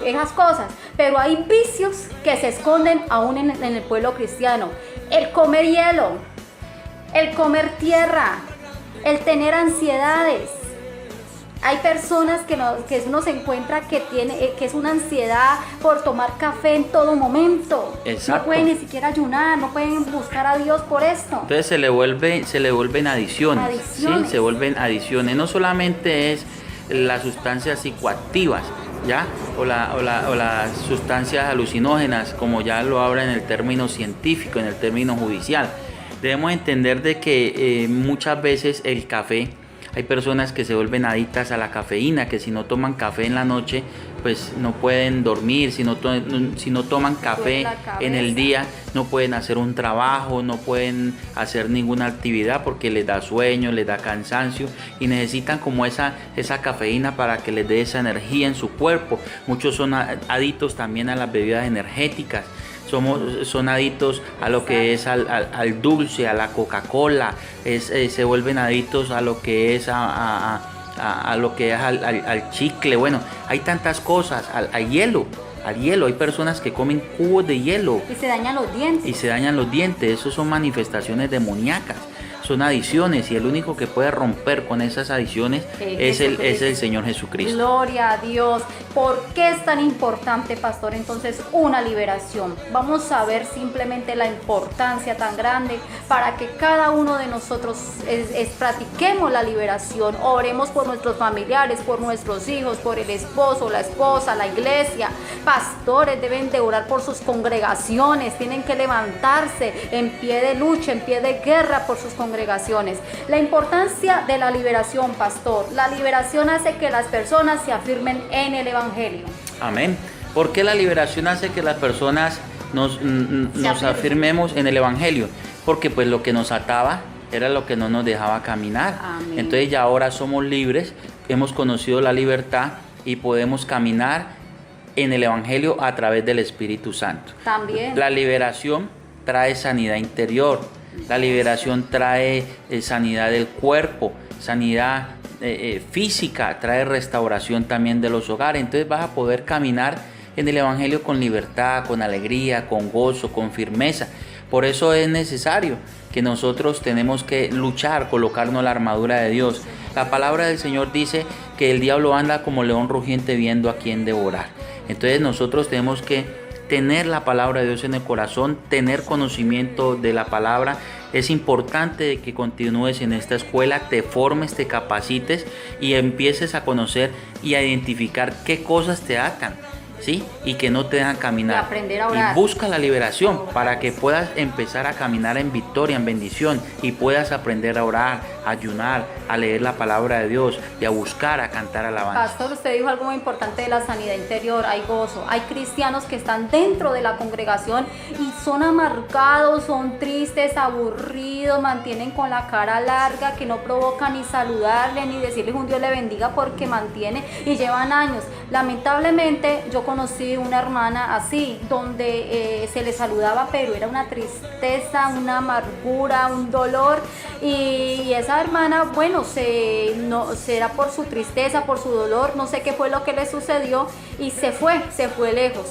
esas cosas, pero hay vicios que se esconden aún en el pueblo cristiano. El comer hielo, el comer tierra, el tener ansiedades. Hay personas que uno se encuentra que es una ansiedad por tomar café en todo momento. Exacto. No pueden ni siquiera ayunar, no pueden buscar a Dios por esto. Entonces se le vuelven adicciones. ¿Sí? Se vuelven adicciones. No solamente es las sustancias psicoactivas, ¿ya? O las sustancias alucinógenas, como ya lo habla en el término científico, en el término judicial. Debemos entender de que muchas veces el café, hay personas que se vuelven adictas a la cafeína, que si no toman café en la noche, pues no pueden dormir. Si no toman café en el día, no pueden hacer un trabajo, no pueden hacer ninguna actividad porque les da sueño, les da cansancio y necesitan como esa cafeína para que les dé esa energía en su cuerpo. Muchos son adictos también a las bebidas energéticas. Son adictos a lo que es al dulce, a la Coca-Cola, se vuelven adictos a lo que es al chicle. Bueno, hay tantas cosas, al hielo. Hay personas que comen cubos de hielo y se dañan los dientes. Eso son manifestaciones demoníacas, son adicciones, y el único que puede romper con esas adicciones es el Señor Jesucristo. Gloria a Dios. ¿Por qué es tan importante, pastor, entonces una liberación? Vamos a ver simplemente la importancia tan grande para que cada uno de nosotros practiquemos la liberación. Oremos por nuestros familiares, por nuestros hijos, por el esposo, la esposa, la iglesia. Pastores deben de orar por sus congregaciones, tienen que levantarse en pie de lucha, en pie de guerra por sus congregaciones. La importancia de la liberación, pastor. La liberación hace que las personas se afirmen en el Evangelio. Amén. ¿Por qué la liberación hace que las personas nos afirmemos en el Evangelio? Porque pues lo que nos ataba era lo que no nos dejaba caminar. Amén. Entonces ya ahora somos libres, hemos conocido la libertad y podemos caminar en el Evangelio a través del Espíritu Santo. También. La liberación trae sanidad interior. La liberación trae sanidad del cuerpo, sanidad física, trae restauración también de los hogares. Entonces vas a poder caminar en el Evangelio con libertad, con alegría, con gozo, con firmeza. Por eso es necesario que nosotros tenemos que luchar, colocarnos la armadura de Dios. La palabra del Señor dice que el diablo anda como león rugiente viendo a quién devorar. Entonces nosotros tenemos que tener la palabra de Dios en el corazón, tener conocimiento de la palabra. Es importante que continúes en esta escuela, te formes, te capacites y empieces a conocer y a identificar qué cosas te atan, ¿sí? Y que no te dejan caminar. Y aprender a orar. Y busca la liberación para que puedas empezar a caminar en victoria, en bendición, y puedas aprender a orar, a ayunar, a leer la palabra de Dios y a buscar, a cantar alabanza. Pastor, usted dijo algo muy importante de la sanidad interior. Hay gozo. Hay cristianos que están dentro de la congregación y son amargados, son tristes, aburridos, mantienen con la cara larga, que no provoca ni saludarle ni decirles un Dios le bendiga porque mantiene y llevan años. Lamentablemente yo conocí una hermana así, donde se le saludaba, pero era una tristeza, una amargura, un dolor, y esa hermana, bueno, será por su tristeza, por su dolor, no sé qué fue lo que le sucedió, y se fue lejos.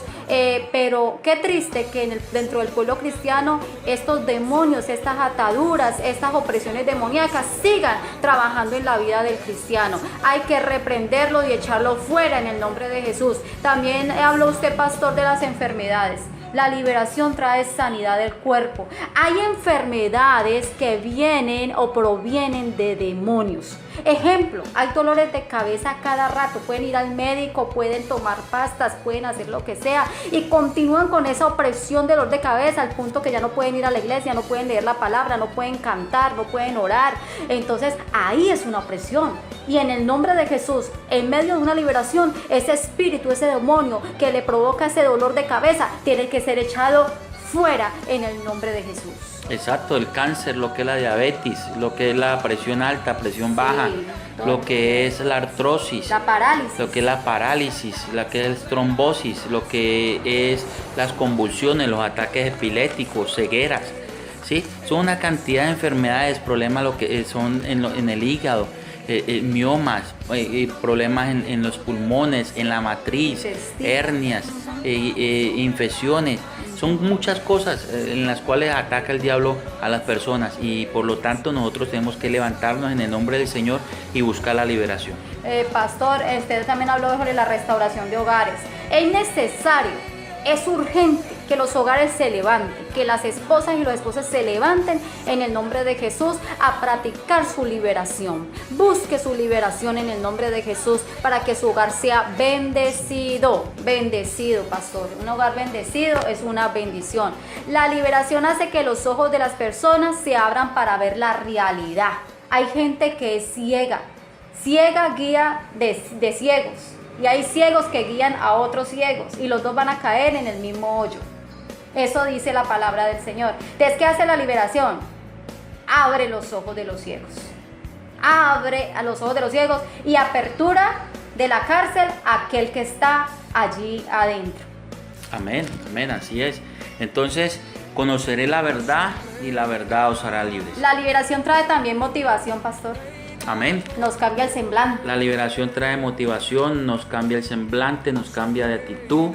Pero qué triste que dentro del pueblo cristiano estos demonios, estas ataduras, estas opresiones demoníacas sigan trabajando en la vida del cristiano. Hay que reprenderlo y echarlo fuera en el nombre de Jesús. También habló usted, pastor, de las enfermedades. La liberación trae sanidad del cuerpo. Hay enfermedades que vienen o provienen de demonios. Ejemplo, hay dolores de cabeza cada rato. Pueden ir al médico, pueden tomar pastas, pueden hacer lo que sea y continúan con esa opresión de dolor de cabeza al punto que ya no pueden ir a la iglesia, no pueden leer la palabra, no pueden cantar, no pueden orar. Entonces ahí es una opresión. Y en el nombre de Jesús, en medio de una liberación, ese espíritu, ese demonio que le provoca ese dolor de cabeza, tiene que ser echado fuera en el nombre de Jesús. Exacto, el cáncer, lo que es la diabetes, lo que es la presión alta, presión baja, lo que es la artrosis, la parálisis, lo que es la parálisis, lo que es trombosis, lo que es las convulsiones, los ataques epilépticos, cegueras, ¿sí? Son una cantidad de enfermedades, problemas lo que son en el hígado, miomas, problemas en los pulmones, en la matriz, hernias, infecciones. Son muchas cosas en las cuales ataca el diablo a las personas y por lo tanto nosotros tenemos que levantarnos en el nombre del Señor y buscar la liberación. Pastor, usted también habló sobre la restauración de hogares. Es necesario, es urgente que los hogares se levanten, que las esposas y los esposos se levanten en el nombre de Jesús a practicar su liberación. Busque su liberación en el nombre de Jesús para que su hogar sea bendecido. Bendecido, pastor. Un hogar bendecido es una bendición. La liberación hace que los ojos de las personas se abran para ver la realidad. Hay gente que es ciega. Ciega guía de ciegos. Y hay ciegos que guían a otros ciegos y los dos van a caer en el mismo hoyo. Eso dice la palabra del Señor. Entonces, ¿qué hace la liberación? Abre los ojos de los ciegos. Abre a los ojos de los ciegos y apertura de la cárcel a aquel que está allí adentro. Amén, amén, así es. Entonces, conoceré la verdad y la verdad os hará libres. La liberación trae también motivación, pastor. Amén. Nos cambia el semblante. La liberación trae motivación, nos cambia el semblante, nos cambia de actitud.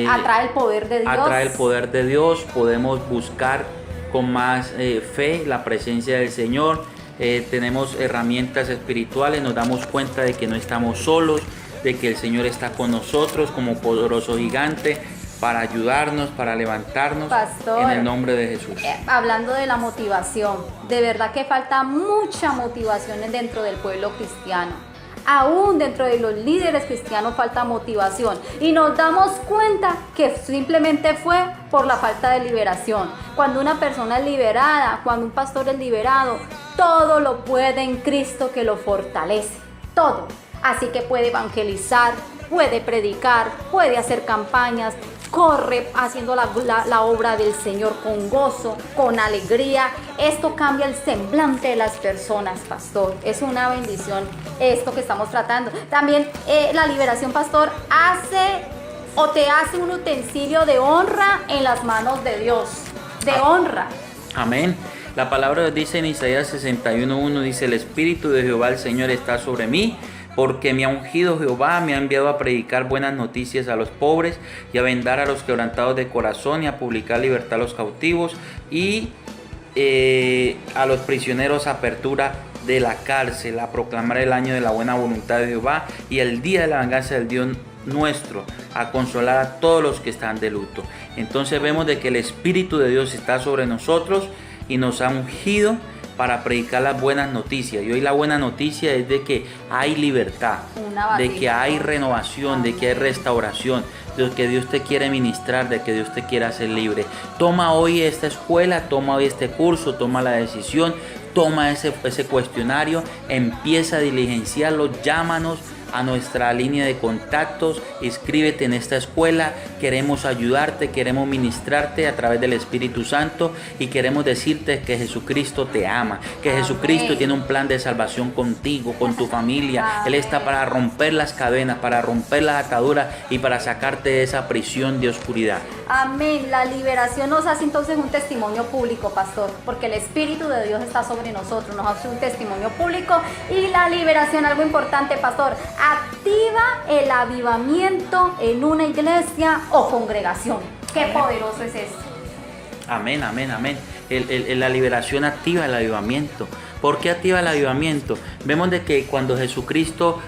Atrae el poder de Dios. Atrae el poder de Dios. Podemos buscar con más fe la presencia del Señor. Tenemos herramientas espirituales, nos damos cuenta de que no estamos solos, de que el Señor está con nosotros como poderoso gigante para ayudarnos, para levantarnos. Pastor, en el nombre de Jesús. Hablando de la motivación, de verdad que falta mucha motivación dentro del pueblo cristiano. Aún dentro de los líderes cristianos falta motivación y nos damos cuenta que simplemente fue por la falta de liberación. Cuando una persona es liberada, cuando un pastor es liberado, todo lo puede en Cristo que lo fortalece, todo. Así que puede evangelizar, puede predicar, puede hacer campañas, corre haciendo la obra del Señor con gozo, con alegría. Esto cambia el semblante de las personas, pastor. Es una bendición esto que estamos tratando. También la liberación, pastor, te hace un utensilio de honra en las manos de Dios. De honra. Amén. La palabra de Dios dice en Isaías 61:1, dice: el Espíritu de Jehová el Señor está sobre mí, porque me ha ungido Jehová, me ha enviado a predicar buenas noticias a los pobres y a vendar a los quebrantados de corazón y a publicar libertad a los cautivos y a los prisioneros apertura de la cárcel, a proclamar el año de la buena voluntad de Jehová y el día de la venganza del Dios nuestro, a consolar a todos los que están de luto. Entonces vemos de que el Espíritu de Dios está sobre nosotros y nos ha ungido para predicar las buenas noticias. Y hoy la buena noticia es de que hay libertad, de que hay renovación, de que hay restauración, de que Dios te quiere ministrar, de que Dios te quiere hacer libre. Toma hoy esta escuela, toma hoy este curso, toma la decisión, toma ese cuestionario, empieza a diligenciarlo, llámanos a nuestra línea de contactos, inscríbete en esta escuela, queremos ayudarte, queremos ministrarte a través del Espíritu Santo y queremos decirte que Jesucristo te ama, que Amén. Jesucristo tiene un plan de salvación contigo, con tu familia. Amén. Él está para romper las cadenas, para romper las ataduras y para sacarte de esa prisión de oscuridad. Amén. La liberación nos hace entonces un testimonio público, pastor, porque el Espíritu de Dios está sobre nosotros, nos hace un testimonio público. Y la liberación, algo importante, pastor, activa el avivamiento en una iglesia o congregación. Qué poderoso es esto. Amén, amén, amén. La liberación activa el avivamiento. ¿Por qué activa el avivamiento? Vemos de que cuando Jesucristo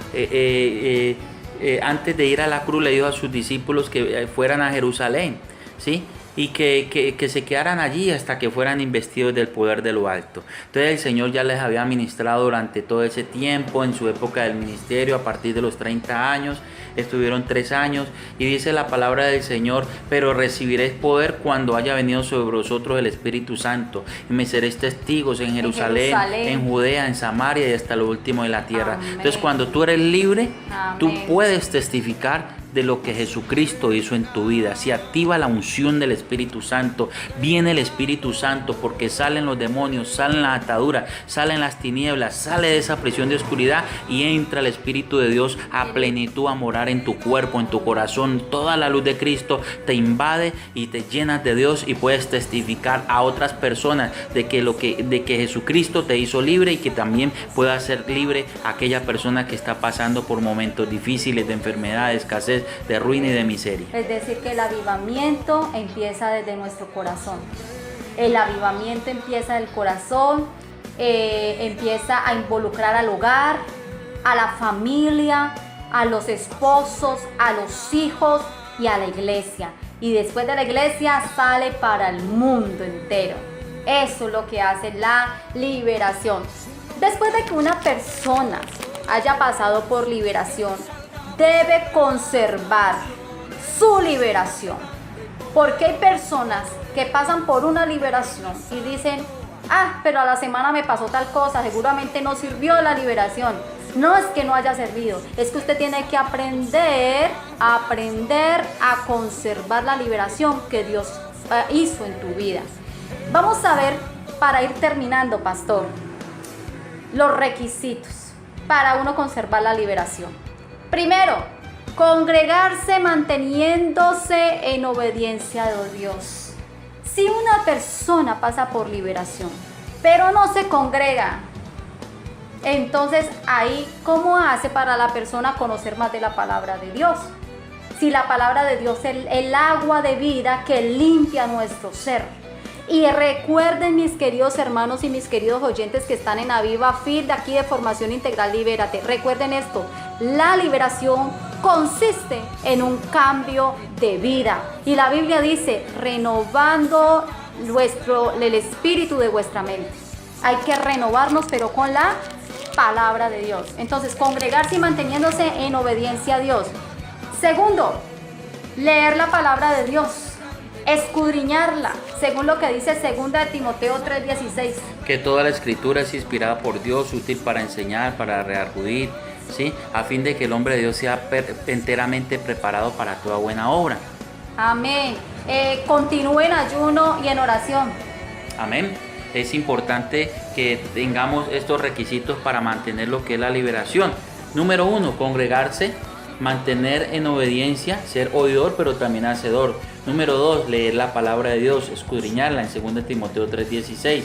antes de ir a la cruz le dijo a sus discípulos que fueran a Jerusalén, ¿sí? Y que se quedaran allí hasta que fueran investidos del poder de lo alto. Entonces el Señor ya les había ministrado durante todo ese tiempo, en su época del ministerio, a partir de los 30 años, estuvieron 3 años, y dice la palabra del Señor: pero recibiréis poder cuando haya venido sobre vosotros el Espíritu Santo, y me seréis testigos en Jerusalén, en Judea, en Samaria y hasta lo último de la tierra. Amén. Entonces cuando tú eres libre, amén, tú puedes testificar de lo que Jesucristo hizo en tu vida. Se activa la unción del Espíritu Santo, viene el Espíritu Santo, porque salen los demonios, salen las ataduras, salen las tinieblas, sale de esa prisión de oscuridad y entra el Espíritu de Dios a plenitud a morar en tu cuerpo, en tu corazón. Toda la luz de Cristo te invade y te llenas de Dios, y puedes testificar a otras personas de que Jesucristo te hizo libre, y que también pueda ser libre aquella persona que está pasando por momentos difíciles de enfermedad, de escasez, de ruina y de miseria. Es decir, que el avivamiento empieza desde nuestro corazón. El avivamiento empieza del corazón, empieza a involucrar al hogar, a la familia, a los esposos, a los hijos y a la iglesia. Y después de la iglesia sale para el mundo entero. Eso es lo que hace la liberación. Después de que una persona haya pasado por liberación, debe conservar su liberación, porque hay personas que pasan por una liberación y dicen: pero a la semana me pasó tal cosa, seguramente no sirvió la liberación. No es que no haya servido, es que usted tiene que aprender a conservar la liberación que Dios hizo en tu vida. Vamos a ver, para ir terminando, pastor, los requisitos para uno conservar la liberación. Primero, congregarse manteniéndose en obediencia a Dios. Si una persona pasa por liberación, pero no se congrega, entonces ahí, ¿cómo hace para la persona conocer más de la palabra de Dios? Si la palabra de Dios es el agua de vida que limpia nuestro ser. Y recuerden, mis queridos hermanos y mis queridos oyentes que están en Aviva Field, aquí de Formación Integral Libérate, recuerden esto: la liberación consiste en un cambio de vida. Y la Biblia dice: renovando el espíritu de vuestra mente. Hay que renovarnos, pero con la palabra de Dios. Entonces, congregarse y manteniéndose en obediencia a Dios. Segundo, leer la palabra de Dios, escudriñarla, según lo que dice 2 de Timoteo 3:16. Que toda la escritura es inspirada por Dios, útil para enseñar, para redarguir, ¿sí? A fin de que el hombre de Dios sea enteramente preparado para toda buena obra. Amén. Continúe en ayuno y en oración. Amén. Es importante que tengamos estos requisitos para mantener lo que es la liberación. Número 1, congregarse, mantener en obediencia, ser oidor pero también hacedor. Número 2, leer la palabra de Dios, escudriñarla en 2 Timoteo 3:16.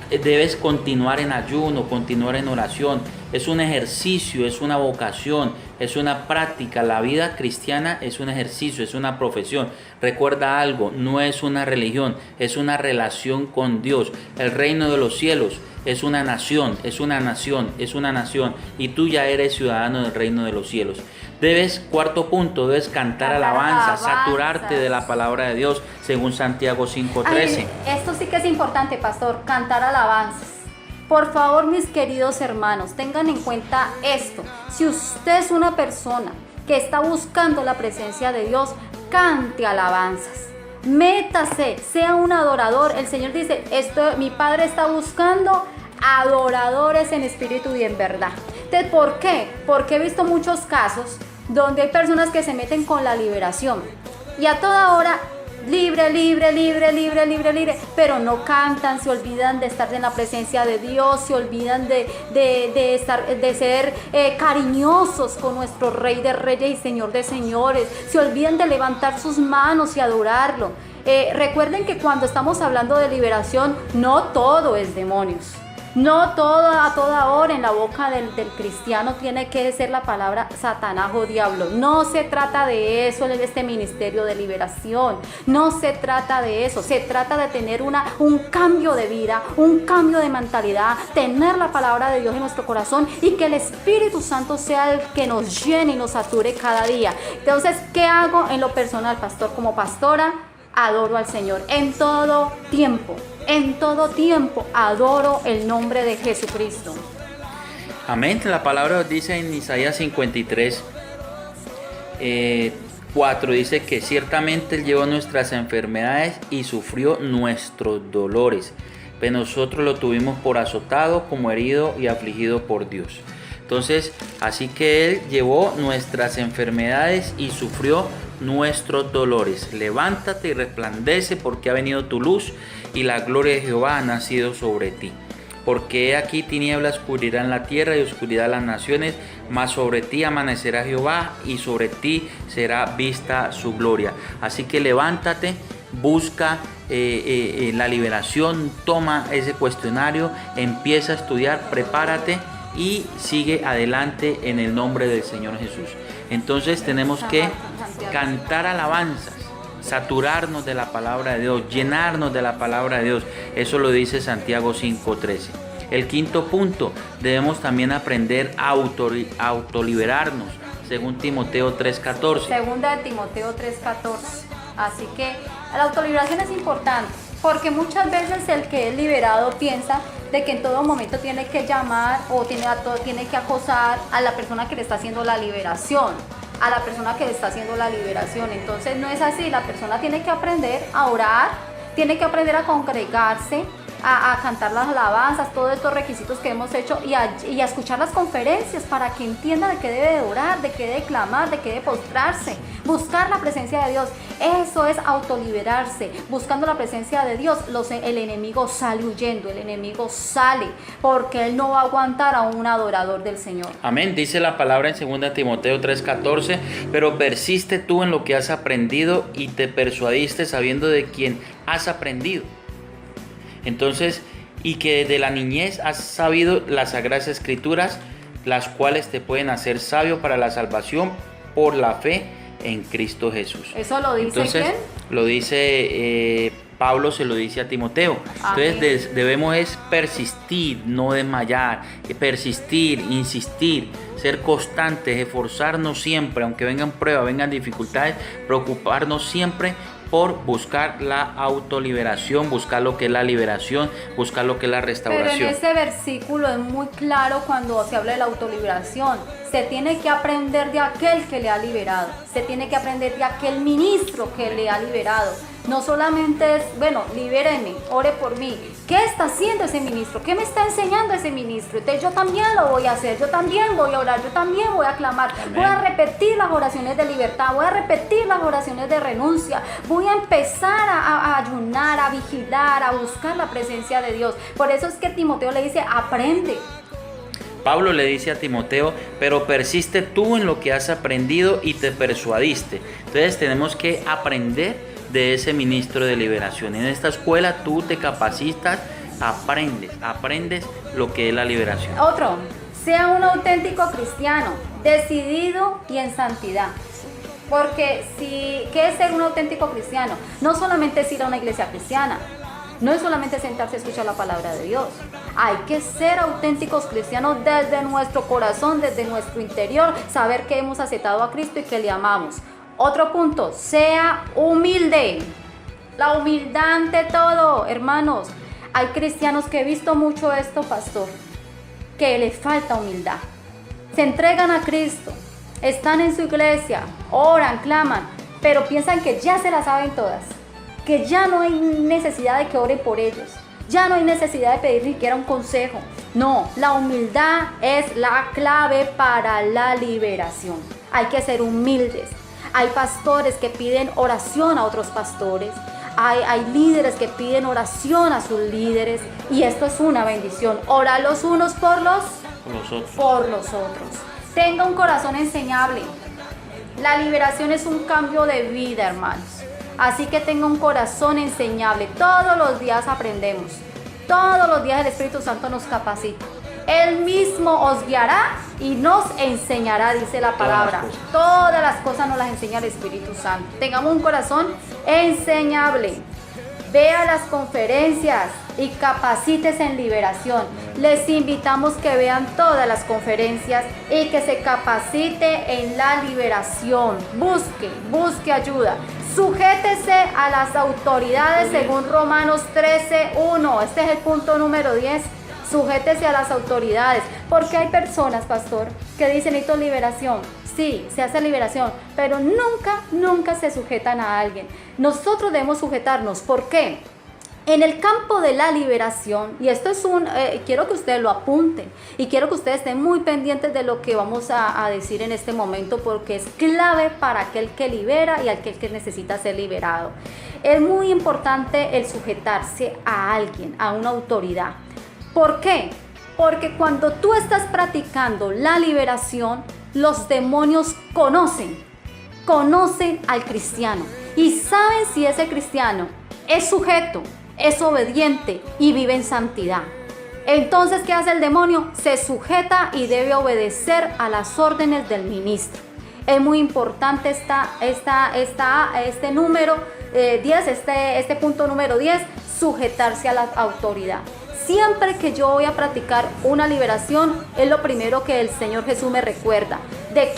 Debes continuar en ayuno, continuar en oración. Es un ejercicio, es una vocación, es una práctica. La vida cristiana es un ejercicio, es una profesión. Recuerda algo, no es una religión, es una relación con Dios. El reino de los cielos es una nación, es una nación, es una nación. Y tú ya eres ciudadano del reino de los cielos. Cuarto punto, debes cantar alabanza, saturarte de la palabra de Dios, según Santiago 5:13. Esto sí que es importante, pastor, cantar alabanzas. Por favor, mis queridos hermanos, tengan en cuenta esto. Si usted es una persona que está buscando la presencia de Dios, cante alabanzas. Métase, sea un adorador. El Señor dice: mi Padre está buscando adoradores en espíritu y en verdad. Entonces, ¿por qué? Porque he visto muchos casos donde hay personas que se meten con la liberación y a toda hora libre, pero no cantan, se olvidan de estar en la presencia de Dios, se olvidan de ser cariñosos con nuestro Rey de Reyes y Señor de Señores, se olvidan de levantar sus manos y adorarlo. Recuerden que cuando estamos hablando de liberación, no todo es demonios. No todo a toda hora en la boca del cristiano tiene que ser la palabra Satanás o diablo. No se trata de eso en este ministerio de liberación. No se trata de eso. Se trata de tener un cambio de vida, un cambio de mentalidad, tener la palabra de Dios en nuestro corazón y que el Espíritu Santo sea el que nos llene y nos sature cada día. Entonces, ¿qué hago en lo personal, pastor? Como pastora, adoro al Señor. En todo tiempo adoro el nombre de Jesucristo. Amén. La palabra dice en Isaías 53, 4, dice que ciertamente Él llevó nuestras enfermedades y sufrió nuestros dolores, pero nosotros lo tuvimos por azotado, como herido y afligido por Dios. Entonces, así que Él llevó nuestras enfermedades y sufrió nuestros dolores. Levántate y resplandece, porque ha venido tu luz y la gloria de Jehová ha nacido sobre ti. Porque he aquí tinieblas cubrirán la tierra y oscuridad las naciones, mas sobre ti amanecerá Jehová y sobre ti será vista su gloria. Así que levántate, busca la liberación, toma ese cuestionario, empieza a estudiar, prepárate y sigue adelante en el nombre del Señor Jesús. Entonces tenemos que cantar alabanzas, saturarnos de la palabra de Dios, llenarnos de la palabra de Dios. Eso lo dice Santiago 5:13. El quinto punto, debemos también aprender a autoliberarnos, según Timoteo 3:14. Segunda de Timoteo 3:14. Así que la autoliberación es importante, porque muchas veces el que es liberado piensa de que en todo momento tiene que llamar o tiene que acosar a la persona que le está haciendo la liberación. Entonces no es así. La persona tiene que aprender a orar, tiene que aprender a congregarse, a cantar las alabanzas, todos estos requisitos que hemos hecho y a escuchar las conferencias para que entienda de qué debe de orar, de qué debe clamar, de qué debe postrarse, buscar la presencia de Dios. Eso es autoliberarse. Buscando la presencia de Dios, el enemigo sale huyendo, el enemigo sale, porque él no va a aguantar a un adorador del Señor. Amén. Dice la palabra en 2 Timoteo 3:14, pero persiste tú en lo que has aprendido y te persuadiste sabiendo de quién has aprendido. Entonces, y que desde la niñez has sabido las sagradas escrituras, las cuales te pueden hacer sabio para la salvación por la fe en Cristo Jesús. ¿Eso lo dice Entonces, quién? Lo dice Pablo, se lo dice a Timoteo. Entonces debemos persistir, no desmayar, persistir, insistir, ser constantes, esforzarnos siempre, aunque vengan pruebas, vengan dificultades, preocuparnos siempre por buscar la autoliberación, buscar lo que es la liberación, buscar lo que es la restauración. Pero en ese versículo es muy claro cuando se habla de la autoliberación. Se tiene que aprender de aquel que le ha liberado. Se tiene que aprender de aquel ministro que le ha liberado. No solamente es, bueno, libéreme, ore por mí. ¿Qué está haciendo ese ministro? ¿Qué me está enseñando ese ministro? Entonces yo también lo voy a hacer, yo también voy a orar, yo también voy a clamar. Amén. Voy a repetir las oraciones de libertad, voy a repetir las oraciones de renuncia. Voy a empezar a ayunar, a vigilar, a buscar la presencia de Dios. Por eso es que Timoteo le dice, aprende. Pablo le dice a Timoteo, pero persiste tú en lo que has aprendido y te persuadiste. Entonces tenemos que aprender de ese ministro de liberación. En esta escuela tú te capacitas, aprendes lo que es la liberación. Otro, sea un auténtico cristiano, decidido y en santidad. Porque ¿qué es ser un auténtico cristiano? No solamente es ir a una iglesia cristiana, no es solamente sentarse a escuchar la palabra de Dios. Hay que ser auténticos cristianos desde nuestro corazón, desde nuestro interior, saber que hemos aceptado a Cristo y que le amamos. Otro punto, sea humilde. La humildad ante todo, hermanos. Hay cristianos que he visto mucho esto, pastor, que les falta humildad. Se entregan a Cristo, están en su iglesia, oran, claman, pero piensan que ya se las saben todas, que ya no hay necesidad de que oren por ellos, ya no hay necesidad de pedir ni siquiera un consejo. No, la humildad es la clave para la liberación. Hay que ser humildes. Hay pastores que piden oración a otros pastores. Hay líderes que piden oración a sus líderes. Y esto es una bendición. Ora los unos por los otros. Tenga un corazón enseñable. La liberación es un cambio de vida, hermanos. Así que tenga un corazón enseñable. Todos los días aprendemos. Todos los días el Espíritu Santo nos capacita. Él mismo os guiará y nos enseñará, dice la palabra. Todas las cosas nos las enseña el Espíritu Santo. Tengamos un corazón enseñable. Vea las conferencias y capacítese en liberación. Les invitamos que vean todas las conferencias y que se capacite en la liberación. Busque ayuda. Sujétese a las autoridades según Romanos 13:1. Este es el punto número 10. Sujétese a las autoridades. Porque hay personas, pastor, que dicen necesito liberación. Sí, se hace liberación, pero nunca se sujetan a alguien. Nosotros debemos sujetarnos. ¿Por qué? En el campo de la liberación, y esto es quiero que ustedes lo apunten y quiero que ustedes estén muy pendientes de lo que vamos a decir en este momento, porque es clave para aquel que libera y aquel que necesita ser liberado. Es muy importante el sujetarse a alguien, a una autoridad. ¿Por qué? Porque cuando tú estás practicando la liberación, los demonios conocen al cristiano y saben si ese cristiano es sujeto, es obediente y vive en santidad. Entonces, ¿qué hace el demonio? Se sujeta y debe obedecer a las órdenes del ministro. Es muy importante este número 10, este punto número 10, sujetarse a la autoridad. Siempre que yo voy a practicar una liberación, es lo primero que el Señor Jesús me recuerda.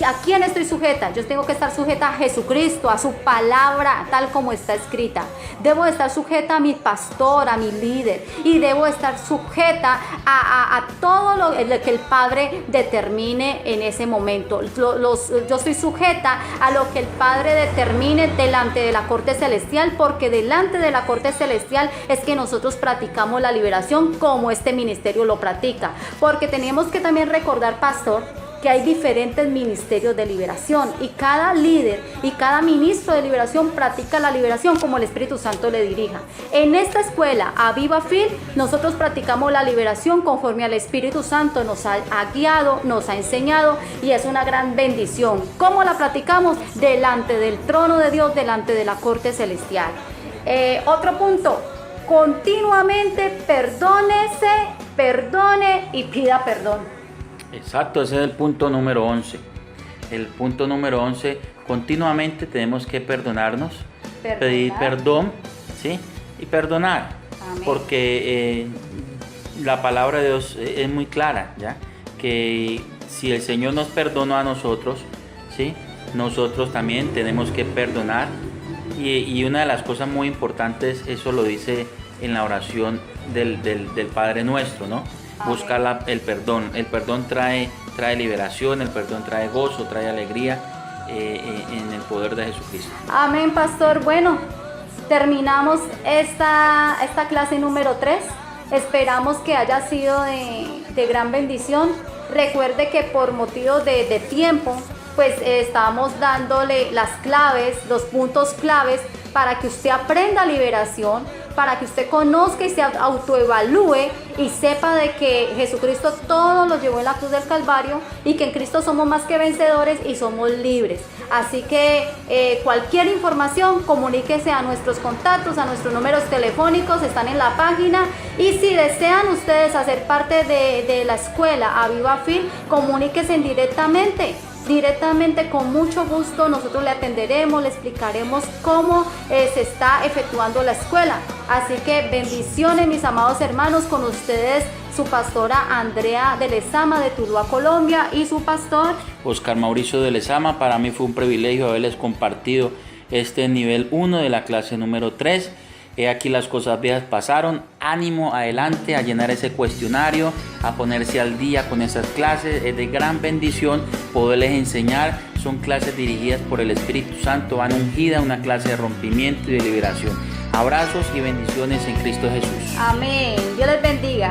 ¿A quién estoy sujeta? Yo tengo que estar sujeta a Jesucristo, a su palabra, tal como está escrita. Debo estar sujeta a mi pastor, a mi líder. Y debo estar sujeta a todo lo que el Padre determine en ese momento. Yo estoy sujeta a lo que el Padre determine delante de la corte celestial, porque delante de la corte celestial es que nosotros practicamos la liberación como este ministerio lo practica. Porque tenemos que también recordar, pastor, que hay diferentes ministerios de liberación y cada líder y cada ministro de liberación practica la liberación como el Espíritu Santo le dirija. En esta escuela, Aviva Field, nosotros practicamos la liberación conforme al Espíritu Santo nos ha guiado, nos ha enseñado, y es una gran bendición. ¿Cómo la practicamos? Delante del trono de Dios, delante de la corte celestial. Otro punto, continuamente perdone y pida perdón. Exacto, ese es el punto número 11. El punto número 11, continuamente tenemos que perdonarnos, pedir perdón, ¿sí? Y perdonar. Amén. Porque la palabra de Dios es muy clara, ¿ya? Que si el Señor nos perdonó a nosotros, ¿sí? Nosotros también tenemos que perdonar. Y una de las cosas muy importantes, eso lo dice en la oración del Padre Nuestro, ¿no? Buscar el perdón. El perdón trae liberación, el perdón trae gozo, trae alegría en el poder de Jesucristo. Amén, pastor. Bueno, terminamos esta clase número 3. Esperamos que haya sido de gran bendición. Recuerde que por motivo de tiempo, pues estamos dándole las claves, los puntos claves para que usted aprenda liberación, para que usted conozca y se autoevalúe y sepa de que Jesucristo todo lo llevó en la cruz del Calvario y que en Cristo somos más que vencedores y somos libres. Así que cualquier información, comuníquese a nuestros contactos, a nuestros números telefónicos, están en la página. Y si desean ustedes hacer parte de la escuela Aviva Field, comuníquense directamente, con mucho gusto. Nosotros le atenderemos, le explicaremos cómo se está efectuando la escuela. Así que bendiciones, mis amados hermanos, con ustedes su pastora Andrea de Lezama de Tuluá, Colombia, y su pastor Oscar Mauricio de Lezama. Para mí fue un privilegio haberles compartido este nivel 1 de la clase número 3. He aquí las cosas viejas pasaron. Ánimo, adelante a llenar ese cuestionario, a ponerse al día con esas clases. Es de gran bendición poderles enseñar. Son clases dirigidas por el Espíritu Santo, van ungidas, una clase de rompimiento y de liberación. Abrazos y bendiciones en Cristo Jesús. Amén. Dios les bendiga.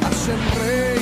Hacen rey.